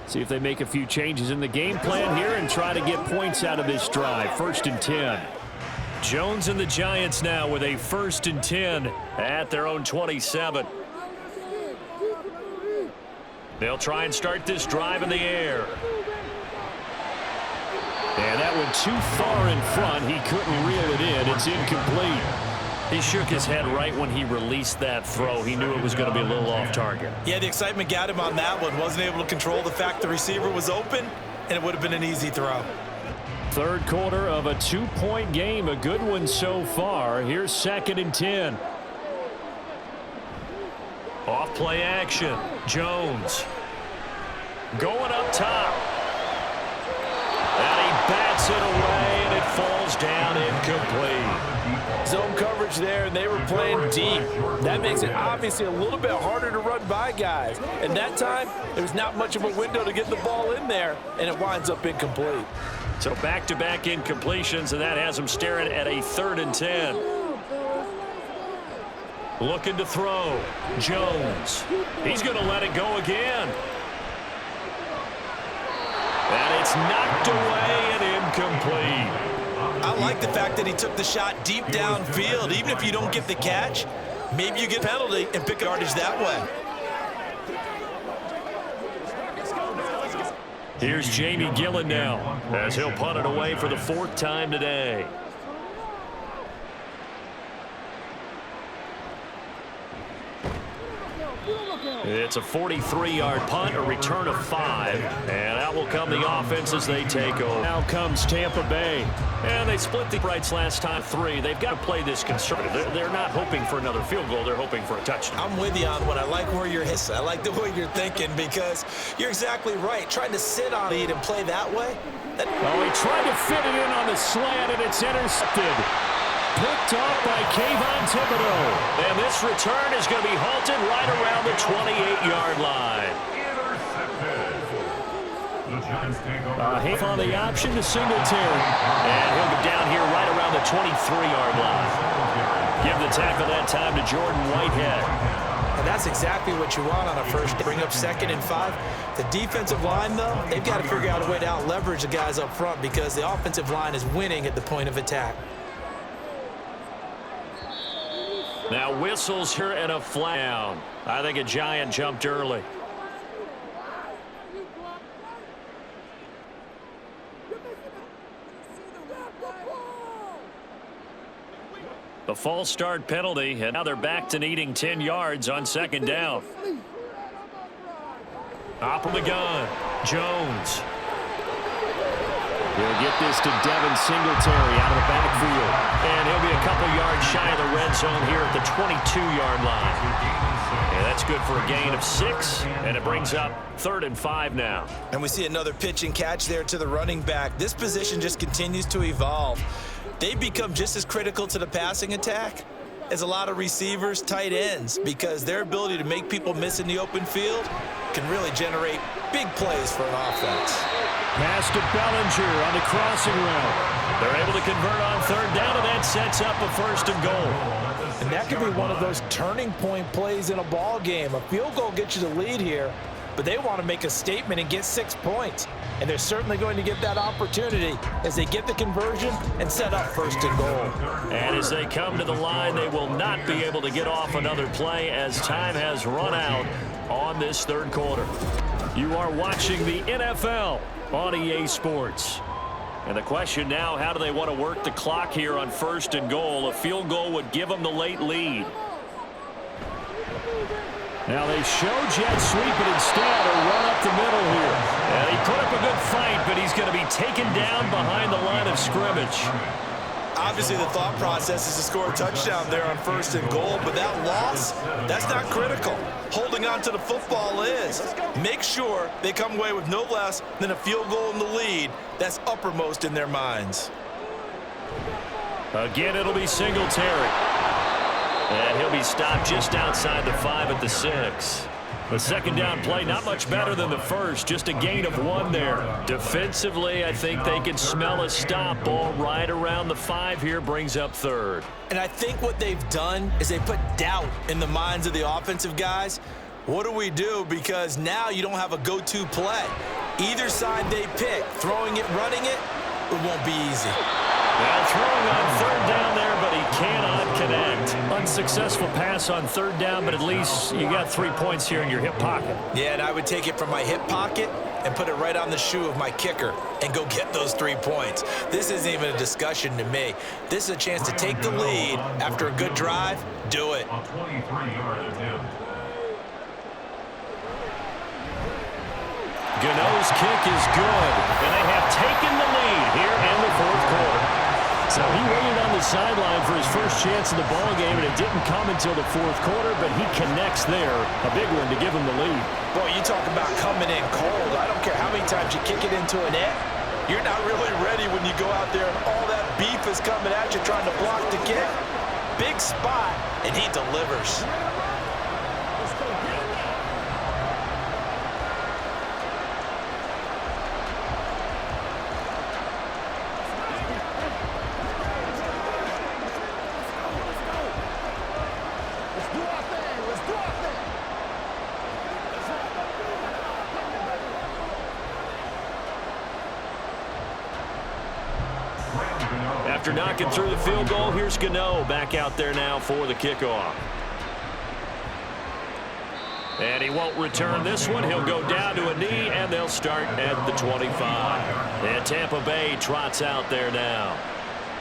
See if they make a few changes in the game plan here and try to get points out of this drive. 1st and 10. Jones and the Giants now with a 1st and 10 at their own 27. They'll try and start this drive in the air. And that went too far in front. He couldn't reel it in. It's incomplete. He shook his head right when he released that throw. He knew it was going to be a little off target. Yeah, the excitement got him on that one. Wasn't able to control the fact the receiver was open, and it would have been an easy throw. 3rd quarter of a 2-point game. A good one so far. Here's 2nd and 10. Off play action. Jones. Going up top. And he bats it away, and it falls down incomplete. Zone coverage there, and they were playing deep. That makes it obviously a little bit harder to run by guys. And that time, there was not much of a window to get the ball in there, and it winds up incomplete. So back-to-back incompletions, and that has him staring at a 3rd and 10. Looking to throw. Jones. He's going to let it go again. And it's It's knocked away and incomplete. I like the fact that he took the shot deep downfield. Even if you don't get the catch, maybe you get a penalty and pick yardage that way. Here's Jamie Gillen now as he'll punt it away for the 4th time today. It's a 43-yard punt, a return of 5, and out will come the offense as they take over. Now comes Tampa Bay, and they split the rights last time 3. They've got to play this conservative. They're not hoping for another field goal. They're hoping for a touchdown. I'm with you on what I like where you're hitting. I like the way you're thinking because you're exactly right. Trying to sit on lead and play that way. Oh, he tried to fit it in on the slant, and it's intercepted. Picked off by Kayvon Thibodeau. And this return is going to be halted right around the 28-yard line. Half on the option to Singletary. And he'll go down here right around the 23-yard line. Give the tackle that time to Jordan Whitehead. And that's exactly what you want on a first. Bring up 2nd and 5. The defensive line, though, they've got to figure out a way to out-leverage the guys up front because the offensive line is winning at the point of attack. Now whistles here and a flag down. I think a Giant jumped early. The false start penalty, and now they're back to needing 10 yards on 2nd down. Top of the gun, Jones. He'll get this to Devin Singletary out of the backfield. And he'll be a couple yards shy of the red zone here at the 22-yard line. And that's good for a gain of 6, and it brings up 3rd and 5 now. And we see another pitch and catch there to the running back. This position just continues to evolve. They've become just as critical to the passing attack as a lot of receivers, tight ends, because their ability to make people miss in the open field can really generate big plays for an offense. Pass to Bellinger on the crossing route. They're able to convert on 3rd down, and that sets up a 1st and goal. And that could be one of those turning point plays in a ball game. A field goal gets you the lead here, but they want to make a statement and get 6 points. And they're certainly going to get that opportunity as they get the conversion and set up 1st and goal. And as they come to the line, they will not be able to get off another play as time has run out on this 3rd quarter. You are watching the NFL on EA Sports. And the question now, how do they want to work the clock here on 1st and goal? A field goal would give them the late lead. Now they show jet sweep, but instead a run up the middle here. And he put up a good fight, but he's going to be taken down behind the line of scrimmage. Obviously, the thought process is to score a touchdown there on 1st and goal, but that loss, that's not critical. Holding on to the football is. Make sure they come away with no less than a field goal in the lead. That's uppermost in their minds. Again, it'll be Singletary. And he'll be stopped just outside the 5 at the 6. The 2nd down play, not much better than the first, just a gain of 1 there. Defensively, I think they can smell a stop. Ball right around the 5 here, brings up 3rd. And I think what they've done is they put doubt in the minds of the offensive guys. What do we do? Because now you don't have a go-to play. Either side they pick, throwing it, running it, it won't be easy. Well, throwing on 3rd down there, but he cannot connect. Unsuccessful pass on 3rd down, but at least you got 3 points here in your hip pocket. Yeah, and I would take it from my hip pocket and put it right on the shoe of my kicker and go get those 3 points. This isn't even a discussion to me. This is a chance to take the lead after a good drive. Do it. A 23-yard attempt. Gano's kick is good, and they have taken the lead here in the 4th quarter. So he waited on the sideline for his first chance in the ball game, and it didn't come until the 4th quarter, but he connects there, a big one to give him the lead. Boy, you talk about coming in cold. I don't care how many times you kick it into a net. You're not really ready when you go out there and all that beef is coming at you trying to block the kick. Big spot, and he delivers. After knocking through the field goal, here's Gano back out there now for the kickoff. And he won't return this one. He'll go down to a knee, and they'll start at the 25. And Tampa Bay trots out there now.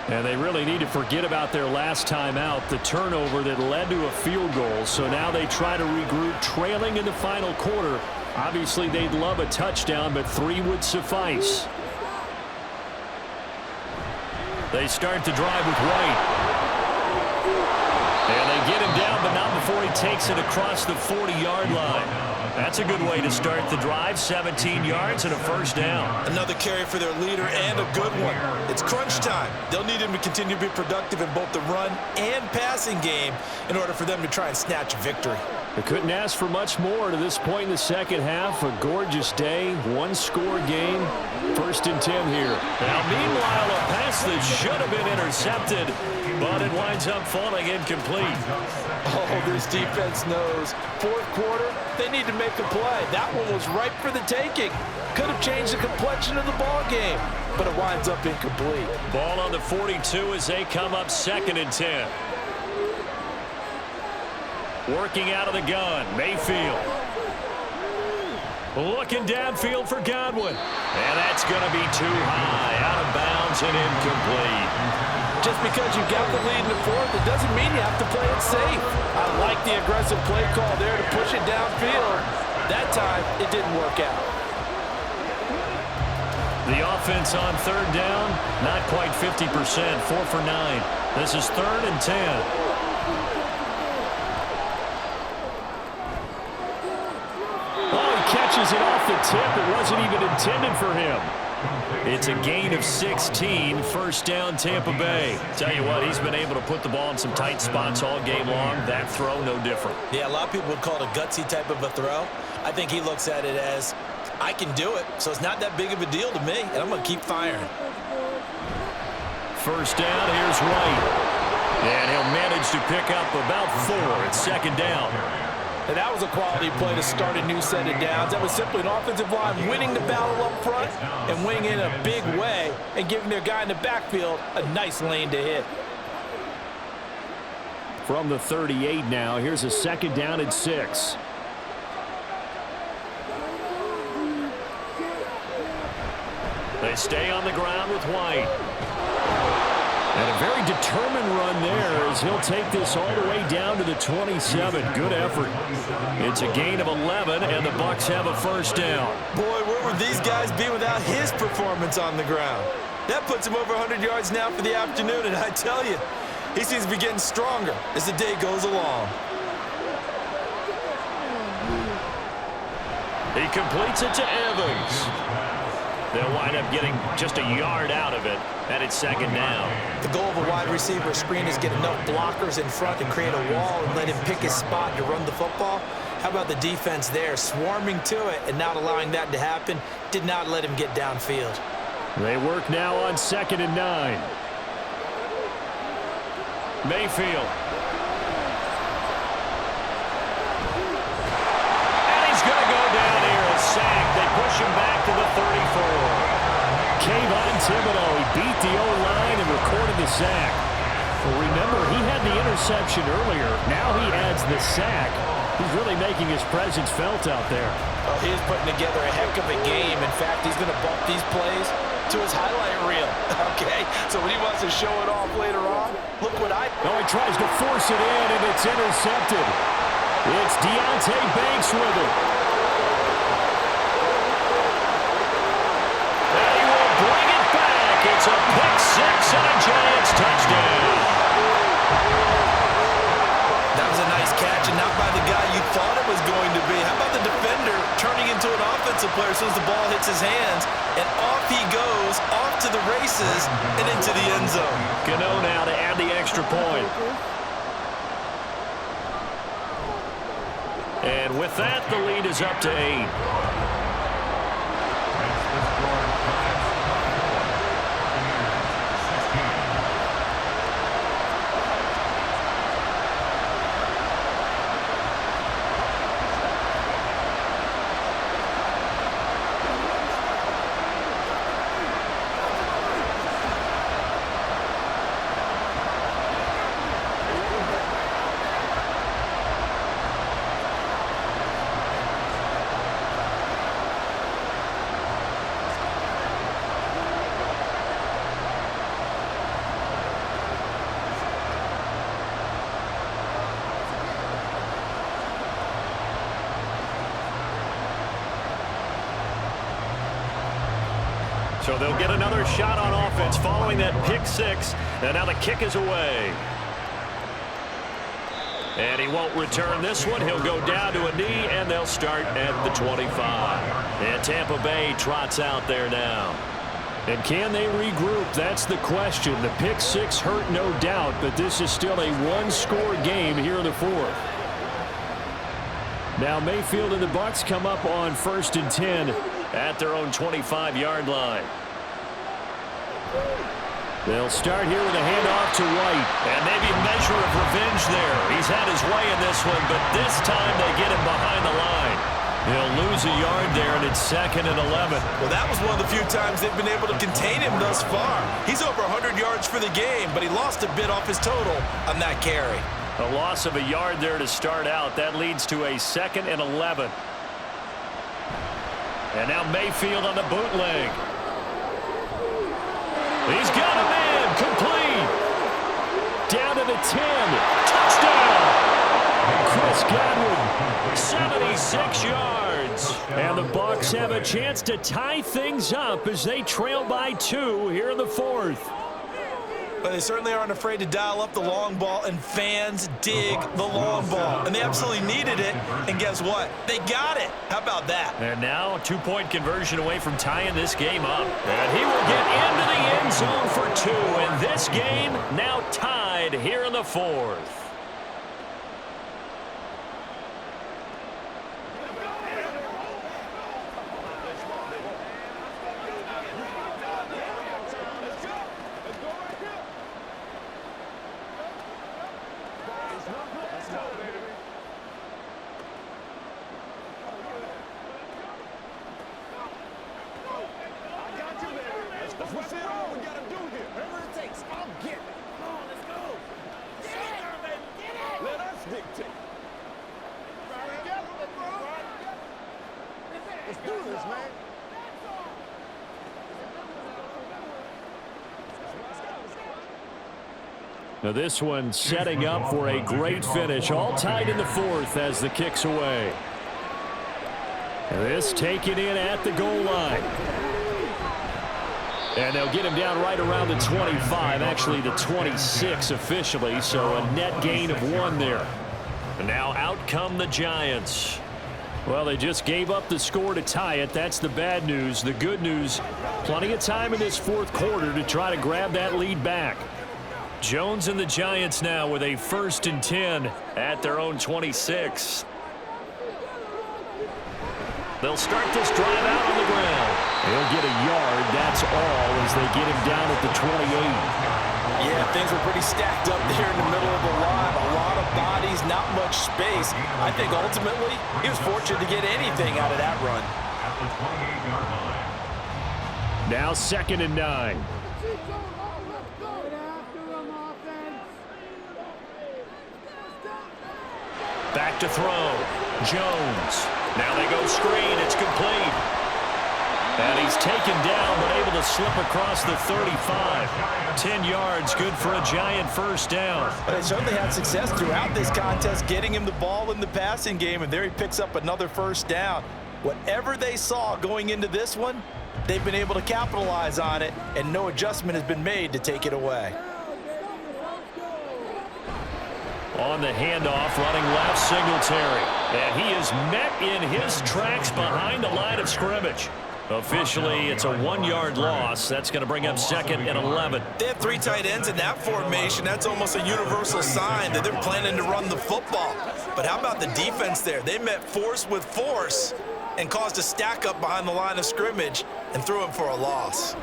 And they really need to forget about their last time out, the turnover that led to a field goal. So now they try to regroup, trailing in the final quarter. Obviously, they'd love a touchdown, but 3 would suffice. They start the drive with White. And they get him down, but not before he takes it across the 40-yard line. That's a good way to start the drive. 17 yards and a first down. Another carry for their leader and a good one. It's crunch time. They'll need him to continue to be productive in both the run and passing game in order for them to try and snatch a victory. They couldn't ask for much more to this point in the second half. A gorgeous day, one-score game. 1st and 10 here. Now, meanwhile, a pass that should have been intercepted, but it winds up falling incomplete. Oh, this defense knows. 4th quarter, they need to make a play. That one was ripe for the taking. Could have changed the complexion of the ball game, but it winds up incomplete. Ball on the 42 as they come up 2nd and 10. Working out of the gun, Mayfield. Looking downfield for Godwin. And that's going to be too high, out of bounds and incomplete. Just because you got the lead in the 4th, it doesn't mean you have to play it safe. I like the aggressive play call there to push it downfield. That time, it didn't work out. The offense on 3rd down, not quite 50%, 4 for 9. This is 3rd and 10. Catches it off the tip. It wasn't even intended for him. It's a gain of 16. 1st down, Tampa Bay. Tell you what, he's been able to put the ball in some tight spots all game long. That throw, no different. Yeah, a lot of people would call it a gutsy type of a throw. I think he looks at it as, I can do it, so it's not that big of a deal to me, and I'm going to keep firing. 1st down, here's White. And he'll manage to pick up about 4. It's 2nd down. And that was a quality play to start a new set of downs. That was simply an offensive line winning the battle up front and winning in a big way and giving their guy in the backfield a nice lane to hit. From the 38 now, here's a 2nd down and 6. They stay on the ground with White. And a very determined run there as he'll take this all the way down to the 27. Good effort. It's a gain of 11, and the Bucs have a 1st down. Boy, where would these guys be without his performance on the ground? That puts him over 100 yards now for the afternoon, and I tell you, he seems to be getting stronger as the day goes along. He completes it to Evans. They'll wind up getting just a yard out of it, and it's 2nd down. The goal of a wide receiver screen is get enough blockers in front to create a wall and let him pick his spot to run the football. How about the defense there, swarming to it and not allowing that to happen? Did not let him get downfield. They work now on 2nd and 9. Mayfield. They push him back to the 34. Kayvon Thibodeau, he beat the O-line and recorded the sack. Well, remember, he had the interception earlier. Now he adds the sack. He's really making his presence felt out there. Oh, he's putting together a heck of a game. In fact, he's going to bump these plays to his highlight reel. Okay, so when he wants to show it off later on, look what I... Oh, he tries to force it in, and it's intercepted. It's Deontay Banks with it. It's a pick 6 and a Giants touchdown. That was a nice catch, and not by the guy you thought it was going to be. How about the defender turning into an offensive player as soon as the ball hits his hands, and off he goes, off to the races, and into the end zone. Gano now to add the extra point. And with that, the lead is up to 8. So they'll get another shot on offense following that pick six. And now the kick is away. And he won't return this one. He'll go down to a knee, and they'll start at the 25. And Tampa Bay trots out there now. And can they regroup? That's the question. The pick six hurt, no doubt, but this is still a one-score game here in the fourth. Now Mayfield and the Bucs come up on 1st and 10 at their own 25-yard line. They'll start here with a handoff to White. And maybe a measure of revenge there. He's had his way in this one, but this time they get him behind the line. He'll lose a yard there, and it's 2nd and 11. Well, that was one of the few times they've been able to contain him thus far. He's over 100 yards for the game, but he lost a bit off his total on that carry. A loss of a yard there to start out. That leads to a 2nd and 11. And now Mayfield on the bootleg. He's got a man, complete. Down to the 10. Touchdown. Chris Godwin, 76 yards. And the Bucs have a chance to tie things up as they trail by 2 here in the fourth. But they certainly aren't afraid to dial up the long ball, and fans dig the long ball. And they absolutely needed it, and guess what? They got it. How about that? And now a 2-point conversion away from tying this game up. And he will get into the end zone for 2. And this game now tied here in the fourth. Now this one setting up for a great finish. All tied in the fourth as the kick's away. And this taken in at the goal line. And they'll get him down right around the 25, actually the 26 officially, so a net gain of 1 there. And now out come the Giants. Well, they just gave up the score to tie it. That's the bad news. The good news, plenty of time in this fourth quarter to try to grab that lead back. Jones and the Giants now with a 1st and 10 at their own 26. They'll start this drive out on the ground. He'll get a yard, that's all, as they get him down at the 28. Yeah, things were pretty stacked up there in the middle of the line. A lot of bodies, not much space. I think ultimately he was fortunate to get anything out of that run. At the 28-yard line. Now 2nd and 9. Back to throw. Jones. Now they go screen. It's complete. And he's taken down, but able to slip across the 35. 10 yards, good for a Giant first down. But they certainly had success throughout this contest, getting him the ball in the passing game, and there he picks up another first down. Whatever they saw going into this one, they've been able to capitalize on it, and no adjustment has been made to take it away. On the handoff, running left, Singletary. And he is met in his tracks behind the line of scrimmage. Officially, it's a 1-yard loss. That's going to bring up 2nd and 11. They have 3 tight ends in that formation. That's almost a universal sign that they're planning to run the football. But how about the defense there? They met force with force and caused a stack up behind the line of scrimmage and threw him for a loss.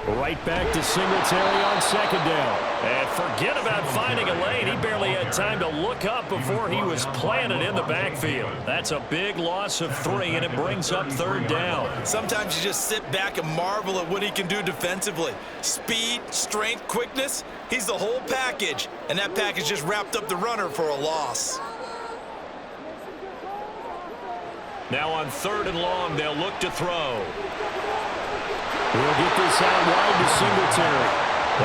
Right back to Singletary on 2nd down. And forget about finding a lane. He barely had time to look up before he was planted in the backfield. That's a big loss of 3, and it brings up 3rd down. Sometimes you just sit back and marvel at what he can do defensively. Speed, strength, quickness, he's the whole package. And that package just wrapped up the runner for a loss. Now on 3rd and long, they'll look to throw. He'll get this out wide to Singletary.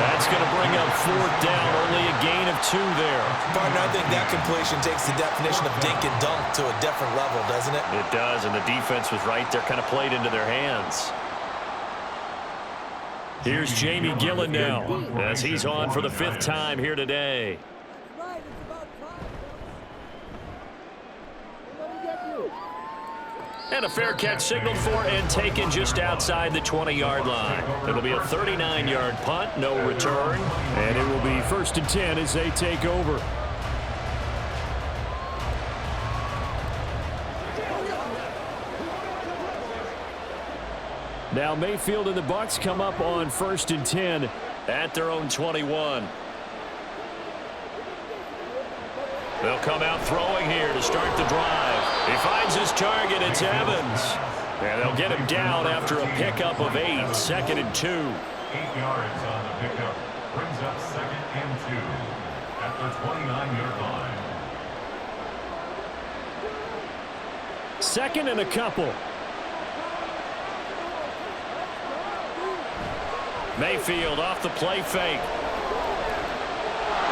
That's going to bring up 4th down, only a gain of 2 there. Partner, I think that completion takes the definition of dink and dunk to a different level, doesn't it? It does, and the defense was right there, kind of played into their hands. Here's Jamie Gillen now as he's on for the 5th time here today. And a fair catch signaled for and taken just outside the 20-yard line. It'll be a 39-yard punt, no return. And it will be 1st and 10 as they take over. Now Mayfield and the Bucs come up on 1st and 10 at their own 21. They'll come out throwing here to start the drive. He finds his target. It's Evans. And they'll get him down after a pickup of 8. 2nd and 2. 8 yards on the pickup. Brings up 2nd and 2 at the 29-yard line. 2nd and a couple. Mayfield off the play fake.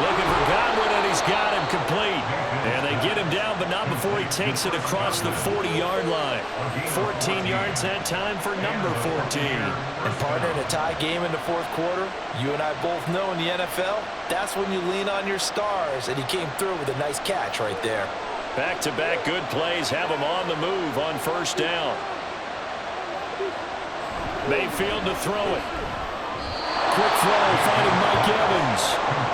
Looking for Godwin, and he's got him complete. And they get him down, but not before he takes it across the 40-yard line. 14 yards that time for number 14. And partner, in a tie game in the 4th quarter, you and I both know in the NFL, that's when you lean on your stars, and he came through with a nice catch right there. Back-to-back good plays have him on the move on 1st down. Mayfield to throw it. Quick throw, finding Mike Evans.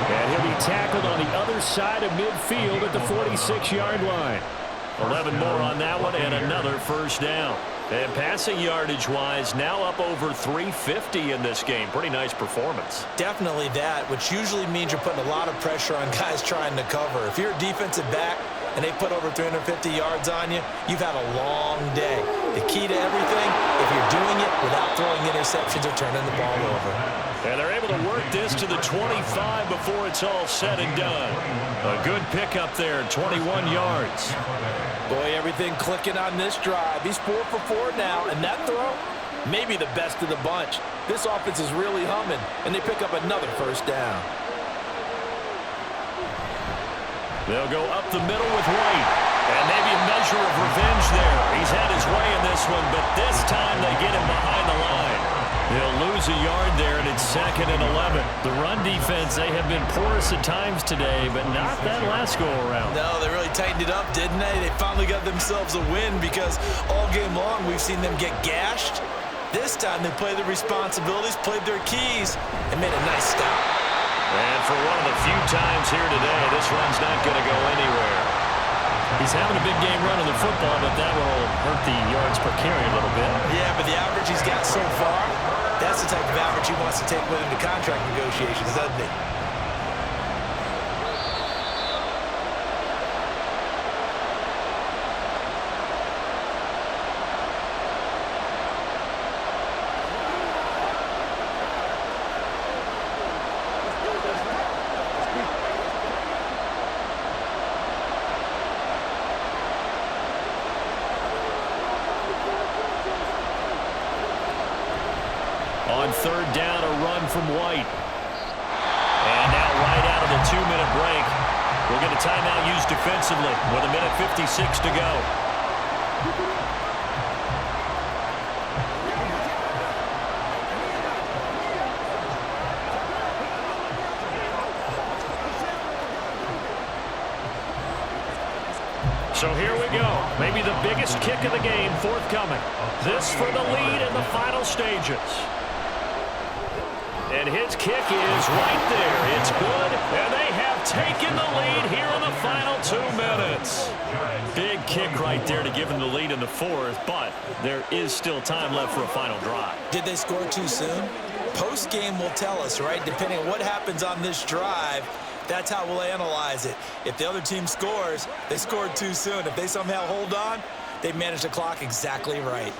And he'll be tackled on the other side of midfield at the 46-yard line. 11 more on that one and another 1st down. And passing yardage-wise, now up over 350 in this game. Pretty nice performance. Definitely that, which usually means you're putting a lot of pressure on guys trying to cover. If you're a defensive back and they put over 350 yards on you, you've had a long day. The key to everything, if you're doing it without throwing interceptions or turning the ball over. And they're able to work this to the 25 before it's all said and done. A good pickup there, 21 yards. Boy, everything clicking on this drive. He's 4 for 4 now, and that throw, maybe the best of the bunch. This offense is really humming, and they pick up another 1st down. They'll go up the middle with White. And maybe a measure of revenge there. He's had his way in this one, but this time they get him behind the line. They'll lose a yard there, and it's 2nd and 11. The run defense, they have been porous at times today, but not that last go-around. No, they really tightened it up, didn't they? They finally got themselves a win because all game long we've seen them get gashed. This time they played their responsibilities, played their keys, and made a nice stop. And for one of the few times here today, this run's not going to go anywhere. He's having a big game running the football, but that will hurt the yards per carry a little bit. Yeah, but the average he's got so far, that's the type of average he wants to take with him to contract negotiations, doesn't he? On 3rd down, a run from White. And now right out of the 2-minute break, we'll get a timeout used defensively with 1:56 to go. So here we go. Maybe the biggest kick of the game forthcoming. This for the lead in the final stages. And his kick is right there. It's good, and they have taken the lead here in the final 2 minutes. Big kick right there to give them the lead in the 4th, but there is still time left for a final drive. Did they score too soon? Post-game will tell us, right? Depending on what happens on this drive, that's how we'll analyze it. If the other team scores, they scored too soon. If they somehow hold on, they managed the clock exactly right.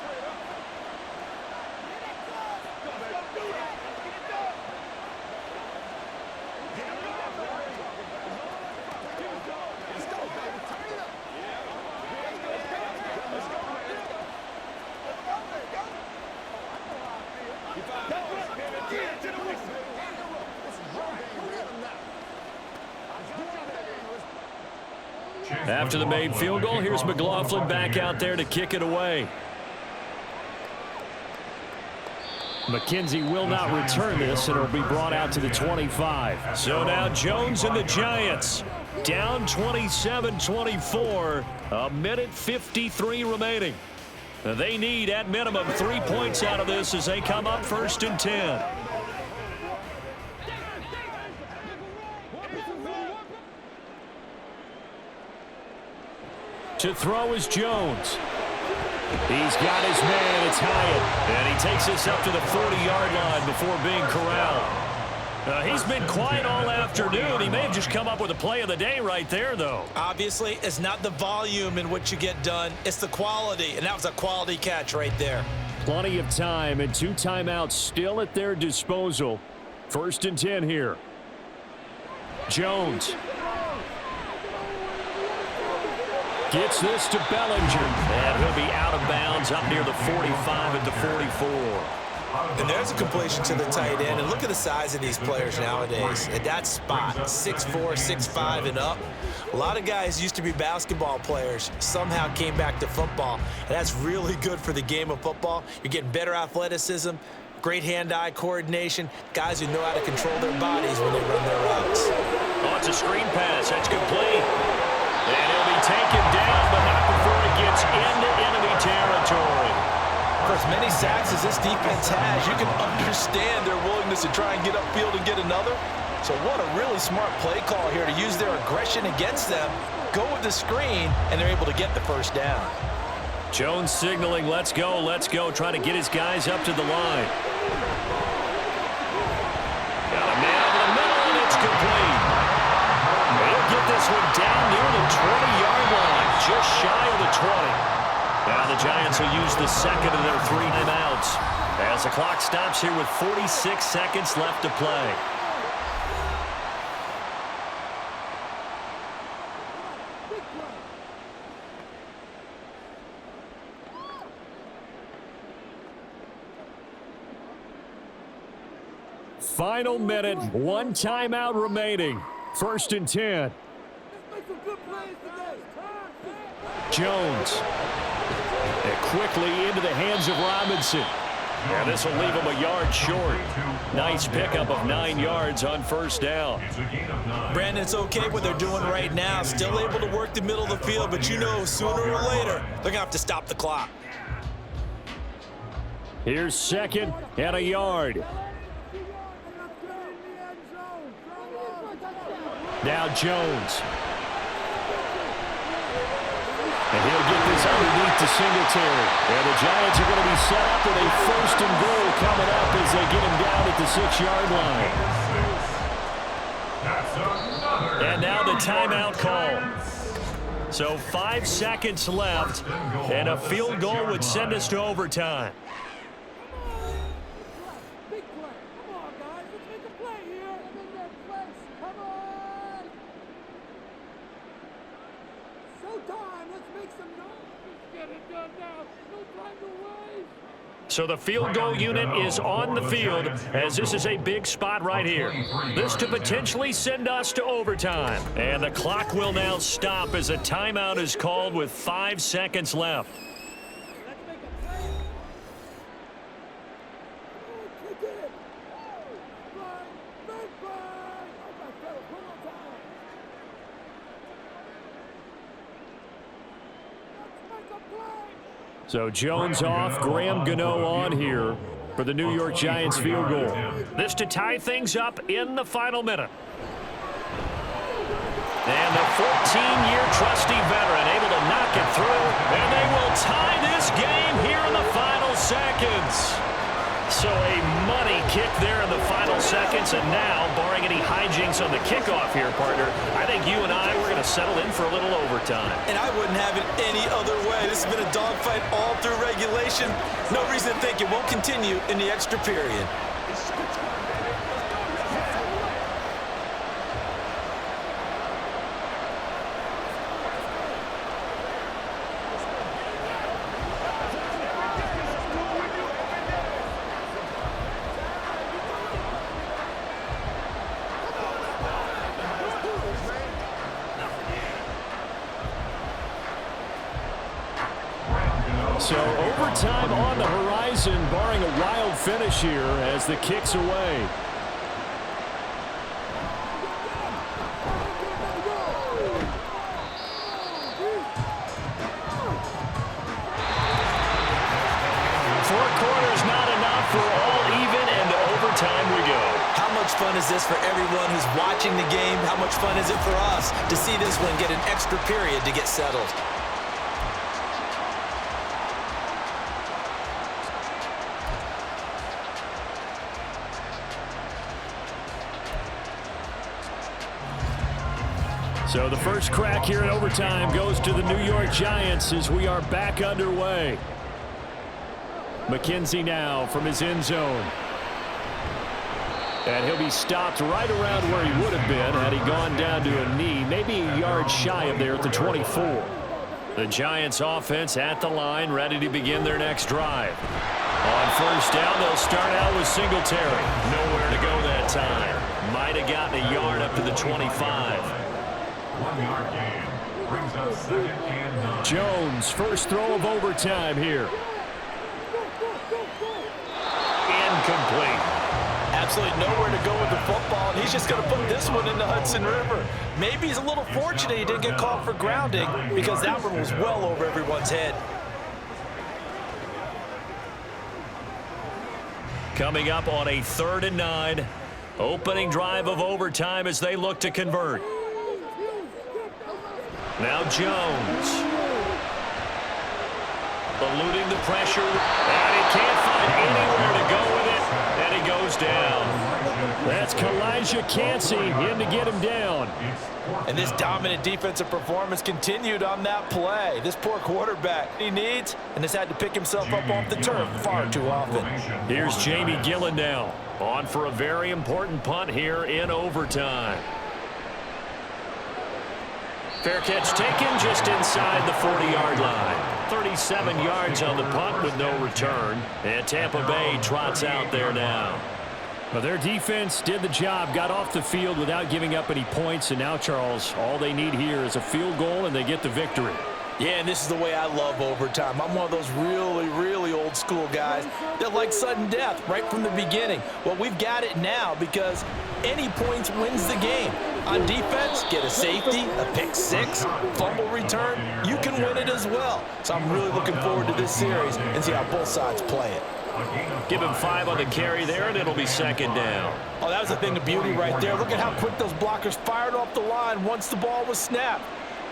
After the made field goal, here's McLaughlin back out there to kick it away. McKenzie will not return this, and it'll be brought out to the 25. So now Jones and the Giants down 27-24. A minute 53 remaining. They need, at minimum, 3 points out of this as they come up 1st and 10. To throw is Jones. He's got his man. It's Hyatt. And he takes this up to the 40-yard line before being corralled. He's been quiet all afternoon. He may have just come up with a play of the day right there, though. Obviously, it's not the volume in which you get done. It's the quality, and that was a quality catch right there. Plenty of time and 2 timeouts still at their disposal. 1st and 10 here. Jones gets this to Bellinger. And he'll be out of bounds up near the 45 at the 44. And there's a completion to the tight end. And look at the size of these players nowadays. At that spot, 6'4", 6'5", and up. A lot of guys used to be basketball players, somehow came back to football. And that's really good for the game of football. You're getting better athleticism, great hand-eye coordination, guys who know how to control their bodies when they run their routes. Oh, it's a screen pass. That's complete. And he'll be taken down, but not before it gets into enemy territory. For as many sacks as this defense has, you can understand their willingness to try and get upfield and get another. So what a really smart play call here to use their aggression against them, go with the screen, and they're able to get the 1st down. Jones signaling, let's go, trying to get his guys up to the line. Got a man over the middle, and it's complete. He'll get this one down near the 20-yard line, just shy of the 20. Now the Giants will use the second of their 3 timeouts as the clock stops here with 46 seconds left to play. Final minute, 1 timeout remaining. 1st and 10. Jones. And quickly into the hands of Robinson. And this will leave him a yard short. Nice pickup of 9 yards on 1st down. Brandon, it's okay what they're doing right now. Still able to work the middle of the field, but you know sooner or later they're going to have to stop the clock. Here's 2nd and a yard. Now Jones. And he'll get this underneath to Singletary. And the Giants are going to be set up with a 1st and goal coming up as they get him down at the 6-yard line. And now the timeout call. So 5 seconds left, and a field goal would send us to overtime. So the field goal unit is on the field as this is a big spot right here. This to potentially send us to overtime. And the clock will now stop as a timeout is called with 5 seconds left. So Jones off, Graham Gano on here for the New York Giants field goal. This to tie things up in the final minute. And the 14-year trusty veteran able to knock it through, and they will tie this game here in the final seconds. So a money kick there in the final seconds, and now, barring any hijinks on the kickoff here, partner, I think you and I were going to settle in for a little overtime. And I wouldn't have it any other way. This has been a dogfight all through regulation. No reason to think it won't continue in the extra period. So overtime on the horizon, barring a wild finish here as the kick's away. Four quarters not enough. We're all even, and to overtime we go. How much fun is this for everyone who's watching the game? How much fun is it for us to see this one get an extra period to get settled? So the first crack here in overtime goes to the New York Giants as we are back underway. McKenzie now from his end zone. And he'll be stopped right around where he would have been had he gone down to a knee, maybe a yard shy of there at the 24. The Giants offense at the line, ready to begin their next drive. On first down, they'll start out with Singletary. Nowhere to go that time. Might have gotten a yard up to the 25. 1 yard gain brings up 2nd and 9. Jones, first throw of overtime here. Incomplete. Absolutely nowhere to go with the football, and he's just going to put this one in the Hudson River. Maybe he's a little fortunate he didn't get called for grounding because that one was well over everyone's head. Coming up on a 3rd and 9. Opening drive of overtime as they look to convert. Now Jones. Eluding the pressure, and he can't find anywhere to go with it, and he goes down. That's Kalijah Cansey in to get him down. And this dominant defensive performance continued on that play. This poor quarterback, he needs, and has had to pick himself up off the turf far too often. Here's Jamie Gillen now, on for a very important punt here in overtime. Fair catch taken just inside the 40-yard line. 37 yards on the punt with no return. And Tampa Bay trots out there now. Well, their defense did the job, got off the field without giving up any points. And now, Charles, all they need here is a field goal, and they get the victory. Yeah, and this is the way I love overtime. I'm one of those really, really old school guys that like sudden death right from the beginning. Well, we've got it now because any points wins the game. On defense, get a safety, a pick six, fumble return, you can win it as well. So I'm really looking forward to this series and see how both sides play it. Give him 5 on the carry there, and it'll be 2nd down. Oh, that was a thing of beauty right there. Look at how quick those blockers fired off the line once the ball was snapped.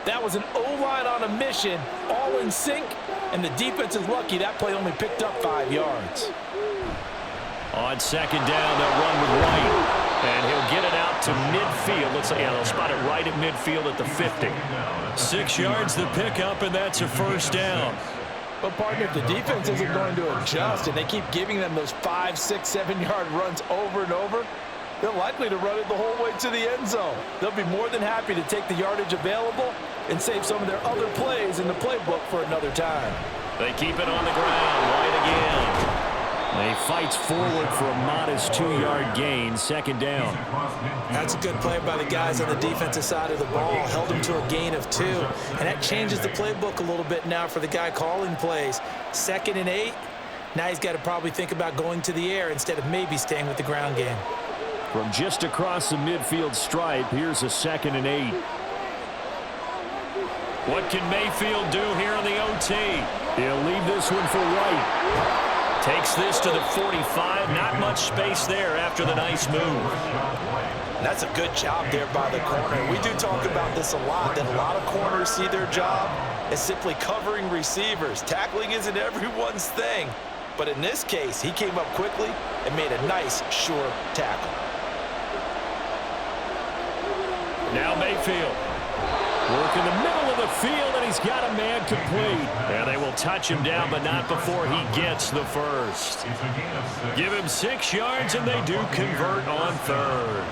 That was an O-line on a mission, all in sync, and the defense is lucky that play only picked up 5 yards. On 2nd down, they'll run with White, and he'll get it out to midfield. Looks like, yeah, they'll spot it right at midfield at the 50. 6 yards the pickup, and that's a 1st down. But, partner, if the defense isn't going to adjust and they keep giving them those 5, 6, 7-yard runs over and over, they're likely to run it the whole way to the end zone. They'll be more than happy to take the yardage available and save some of their other plays in the playbook for another time. They keep it on the ground. White again. They fights forward for a modest 2-yard gain. 2nd down. That's a good play by the guys on the defensive side of the ball. Held them to a gain of 2. And that changes the playbook a little bit now for the guy calling plays. 2nd and 8. Now he's got to probably think about going to the air instead of maybe staying with the ground game. From just across the midfield stripe, here's a 2nd and 8. What can Mayfield do here on the OT? He'll leave this one for White. Takes this to the 45. Not much space there after the nice move. That's a good job there by the corner. We do talk about this a lot, that a lot of corners see their job as simply covering receivers. Tackling isn't everyone's thing. But in this case, he came up quickly and made a nice, sure tackle. Now Mayfield. Work in the middle of the field, and he's got a man complete. And they will touch him down, but not before he gets the first. Give him 6 yards, and they do convert on 3rd.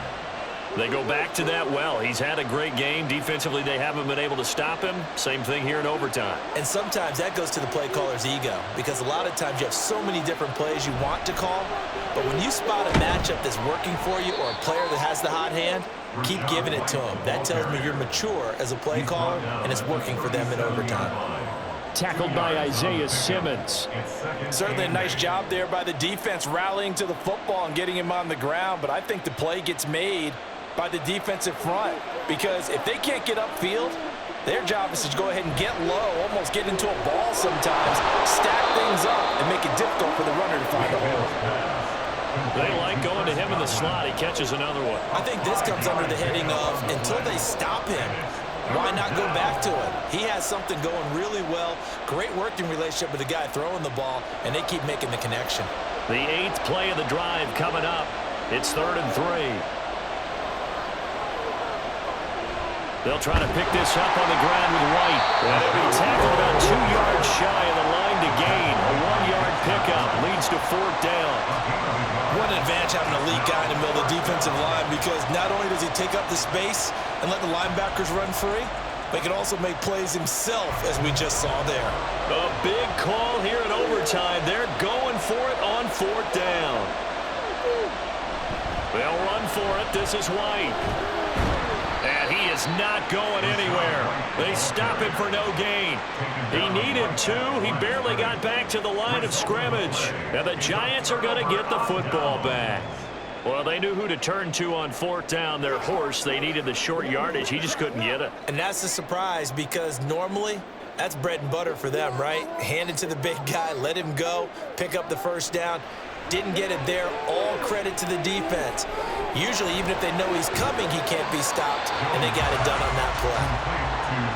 They go back to that well. He's had a great game. Defensively, they haven't been able to stop him. Same thing here in overtime. And sometimes that goes to the play caller's ego, because a lot of times you have so many different plays you want to call, but when you spot a matchup that's working for you or a player that has the hot hand, keep giving it to him. That tells me you're mature as a play caller, and it's working for them in overtime. tackled by Isaiah Simmons. Certainly a nice job there by the defense rallying to the football and getting him on the ground, but I think the play gets made by the defensive front because if they can't get upfield, their job is to go ahead and get low, almost get into a ball sometimes, stack things up, and make it difficult for the runner to find a hole. They like going to him in the slot. He catches another one. I think this comes under the heading of until they stop him, why not go back to it? He has something going really well, great working relationship with the guy throwing the ball, and they keep making the connection. The 8th play of the drive coming up. It's 3rd and 3. They'll try to pick this up on the ground with White. And it'll be tackled about 2 yards shy of the line to gain. A 1-yard pickup leads to 4th down. What an advantage having an elite guy in the middle of the defensive line because not only does he take up the space and let the linebackers run free, but he can also make plays himself, as we just saw there. A big call here in overtime. They're going for it on 4th down. They'll run for it. This is White. And he is not going anywhere. They stop him for no gain. He needed 2. He barely got back to the line of scrimmage. And the Giants are going to get the football back. Well, they knew who to turn to on 4th down. Their horse, they needed the short yardage. He just couldn't get it. And that's a surprise because normally that's bread and butter for them, right? Hand it to the big guy, let him go, pick up the first down. Didn't get it there. All credit to the defense. Usually, even if they know he's coming, he can't be stopped, and they got it done on that play.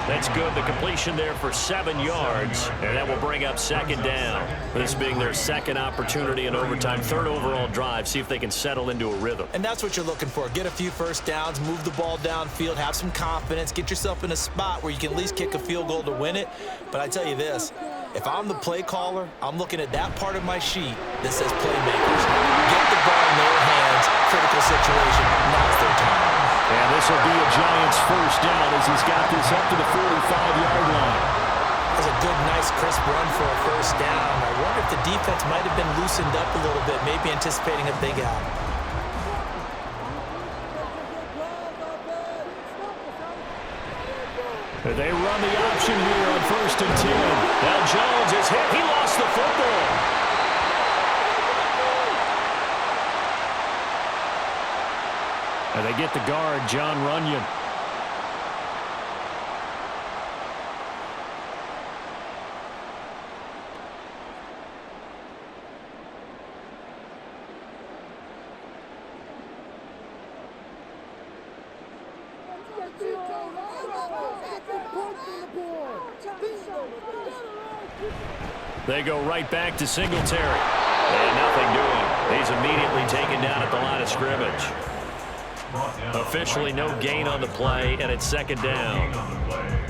That's good. The completion there for 7 yards, and that will bring up 2nd down. This being their 2nd opportunity in overtime, 3rd overall drive, see if they can settle into a rhythm. And that's what you're looking for. Get a few first downs, move the ball downfield, have some confidence, get yourself in a spot where you can at least kick a field goal to win it. But I tell you this, if I'm the play caller, I'm looking at that part of my sheet that says playmakers. Get the ball in their hands, critical situation, now's their time. And this will be a Giants first down as he's got this up to the 45-yard line. That's a good, nice, crisp run for a first down. I wonder if the defense might have been loosened up a little bit, maybe anticipating a big out. They run the option here on 1st and 10. Now Jones is hit. He lost the football. And they get the guard, John Runyon. They go right back to Singletary. And nothing doing. He's immediately taken down at the line of scrimmage. Officially no gain on the play, and it's 2nd down.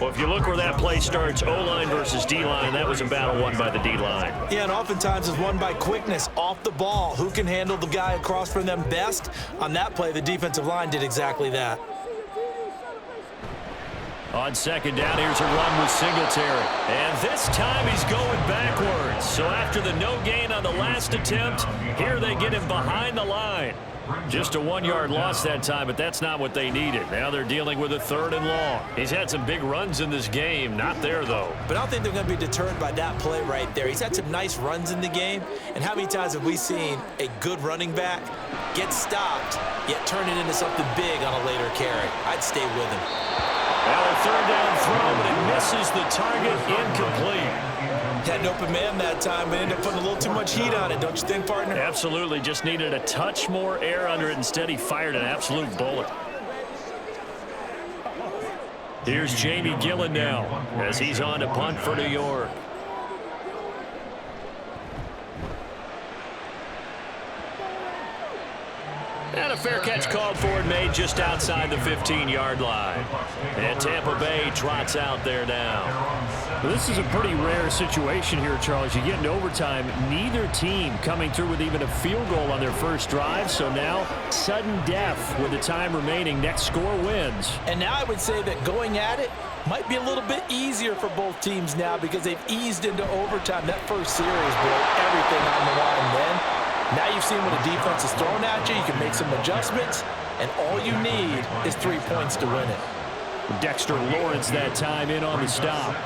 Well, if you look where that play starts, O-line versus D-line, that was a battle won by the D-line. Yeah, and oftentimes it's won by quickness off the ball. Who can handle the guy across from them best? On that play, the defensive line did exactly that. On 2nd down, here's a run with Singletary. And this time he's going backwards. So after the no gain on the last attempt, here they get him behind the line. Just a 1-yard loss that time, but that's not what they needed. Now they're dealing with a 3rd and long. He's had some big runs in this game. Not there, though. But I don't think they're going to be deterred by that play right there. He's had some nice runs in the game. And how many times have we seen a good running back get stopped, yet turn it into something big on a later carry? I'd stay with him. Now a 3rd down throw, but it misses the target, incomplete. Had an open man that time, but ended up putting a little too much heat on it, don't you think, partner? Absolutely. Just needed a touch more air under it. Instead, he fired an absolute bullet. Here's Jamie Gillen now as he's on to punt for New York. And a fair catch called for and made just outside the 15-yard line. And Tampa Bay trots out there now. Well, this is a pretty rare situation here, Charles. You get into overtime, neither team coming through with even a field goal on their first drive. So now, sudden death with the time remaining. Next score wins. And now I would say that going at it might be a little bit easier for both teams now because they've eased into overtime. That first series broke everything on the line then. Now you've seen what a defense is throwing at you. You can make some adjustments, and all you need is 3 points to win it. Dexter Lawrence that time in on the stop.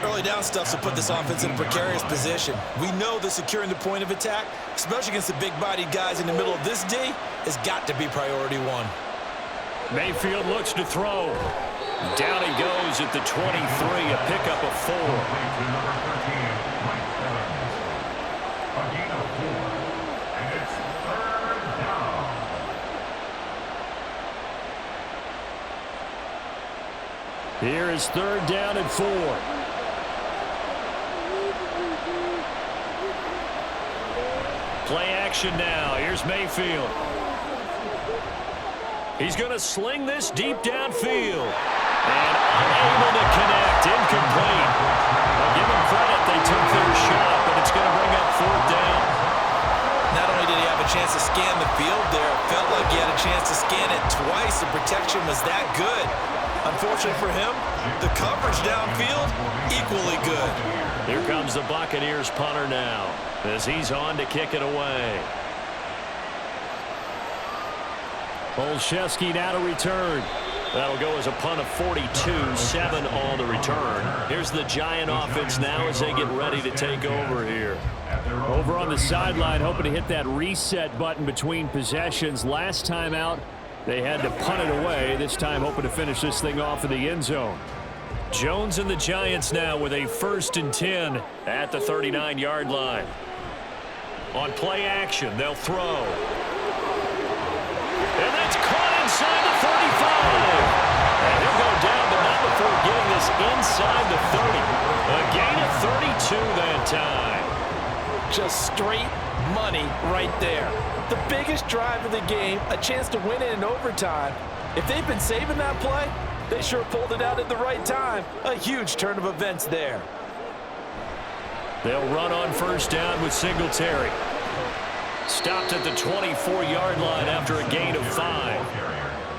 early down stuff will put this offense in a precarious position. We know that securing the point of attack, especially against the big-bodied guys in the middle of this D, has got to be priority one. Mayfield looks to throw. Down he goes at the 23, a pickup of 4. Here is 3rd down and 4. Play action now. Here's Mayfield. He's going to sling this deep downfield. And unable to connect. Incomplete. I'll give him credit. They took their shot, but it's going to bring up 4th down. Not only did he have a chance to scan the field there, it felt like he had a chance to scan it twice. The protection was that good. Unfortunately for him, the coverage downfield, equally good. Here comes the Buccaneers punter now, as he's on to kick it away. Olszewski now to return. That'll go as a punt of 42, 7 on the return. Here's the Giant offense now as they get ready to take over here. Over on the sideline, hoping to hit that reset button between possessions. Last time out, they had to punt it away. This time hoping to finish this thing off in the end zone. Jones and the Giants now with a 1st and 10 at the 39-yard line. On play action, they'll throw. And that's caught inside the 35. And he'll go down, but not before getting this inside the 30. A gain of 32 that time. Just straight money right there. The biggest drive of the game, a chance to win it in overtime. If they've been saving that play, they sure pulled it out at the right time. A huge turn of events there. They'll run on 1st down with Singletary. Stopped at the 24-yard line after a gain of 5.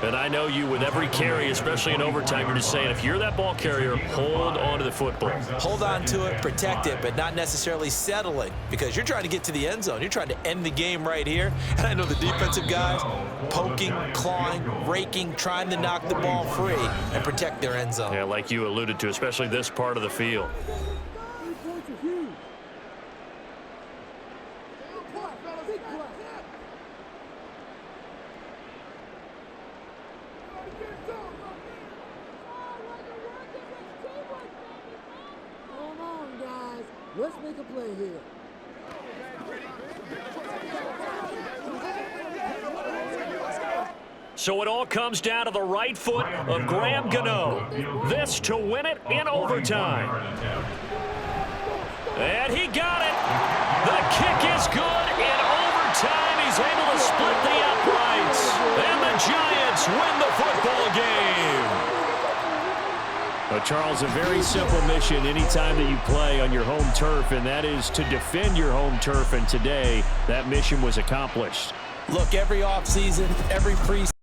And I know you, with every carry, especially in overtime, you're just saying, if you're that ball carrier, hold on to the football. Hold on to it, protect it, but not necessarily settling, because you're trying to get to the end zone. You're trying to end the game right here. And I know the defensive guys poking, clawing, raking, trying to knock the ball free and protect their end zone. Yeah, like you alluded to, especially this part of the field. Let's make a play here. So it all comes down to the right foot of Graham Gano. This to win it in overtime. And he got it. The kick is good in overtime. He's able to split the uprights. And the Giants win the football game. But Charles, a very simple mission anytime that you play on your home turf, and that is to defend your home turf. And today, that mission was accomplished. Look, every offseason, every preseason,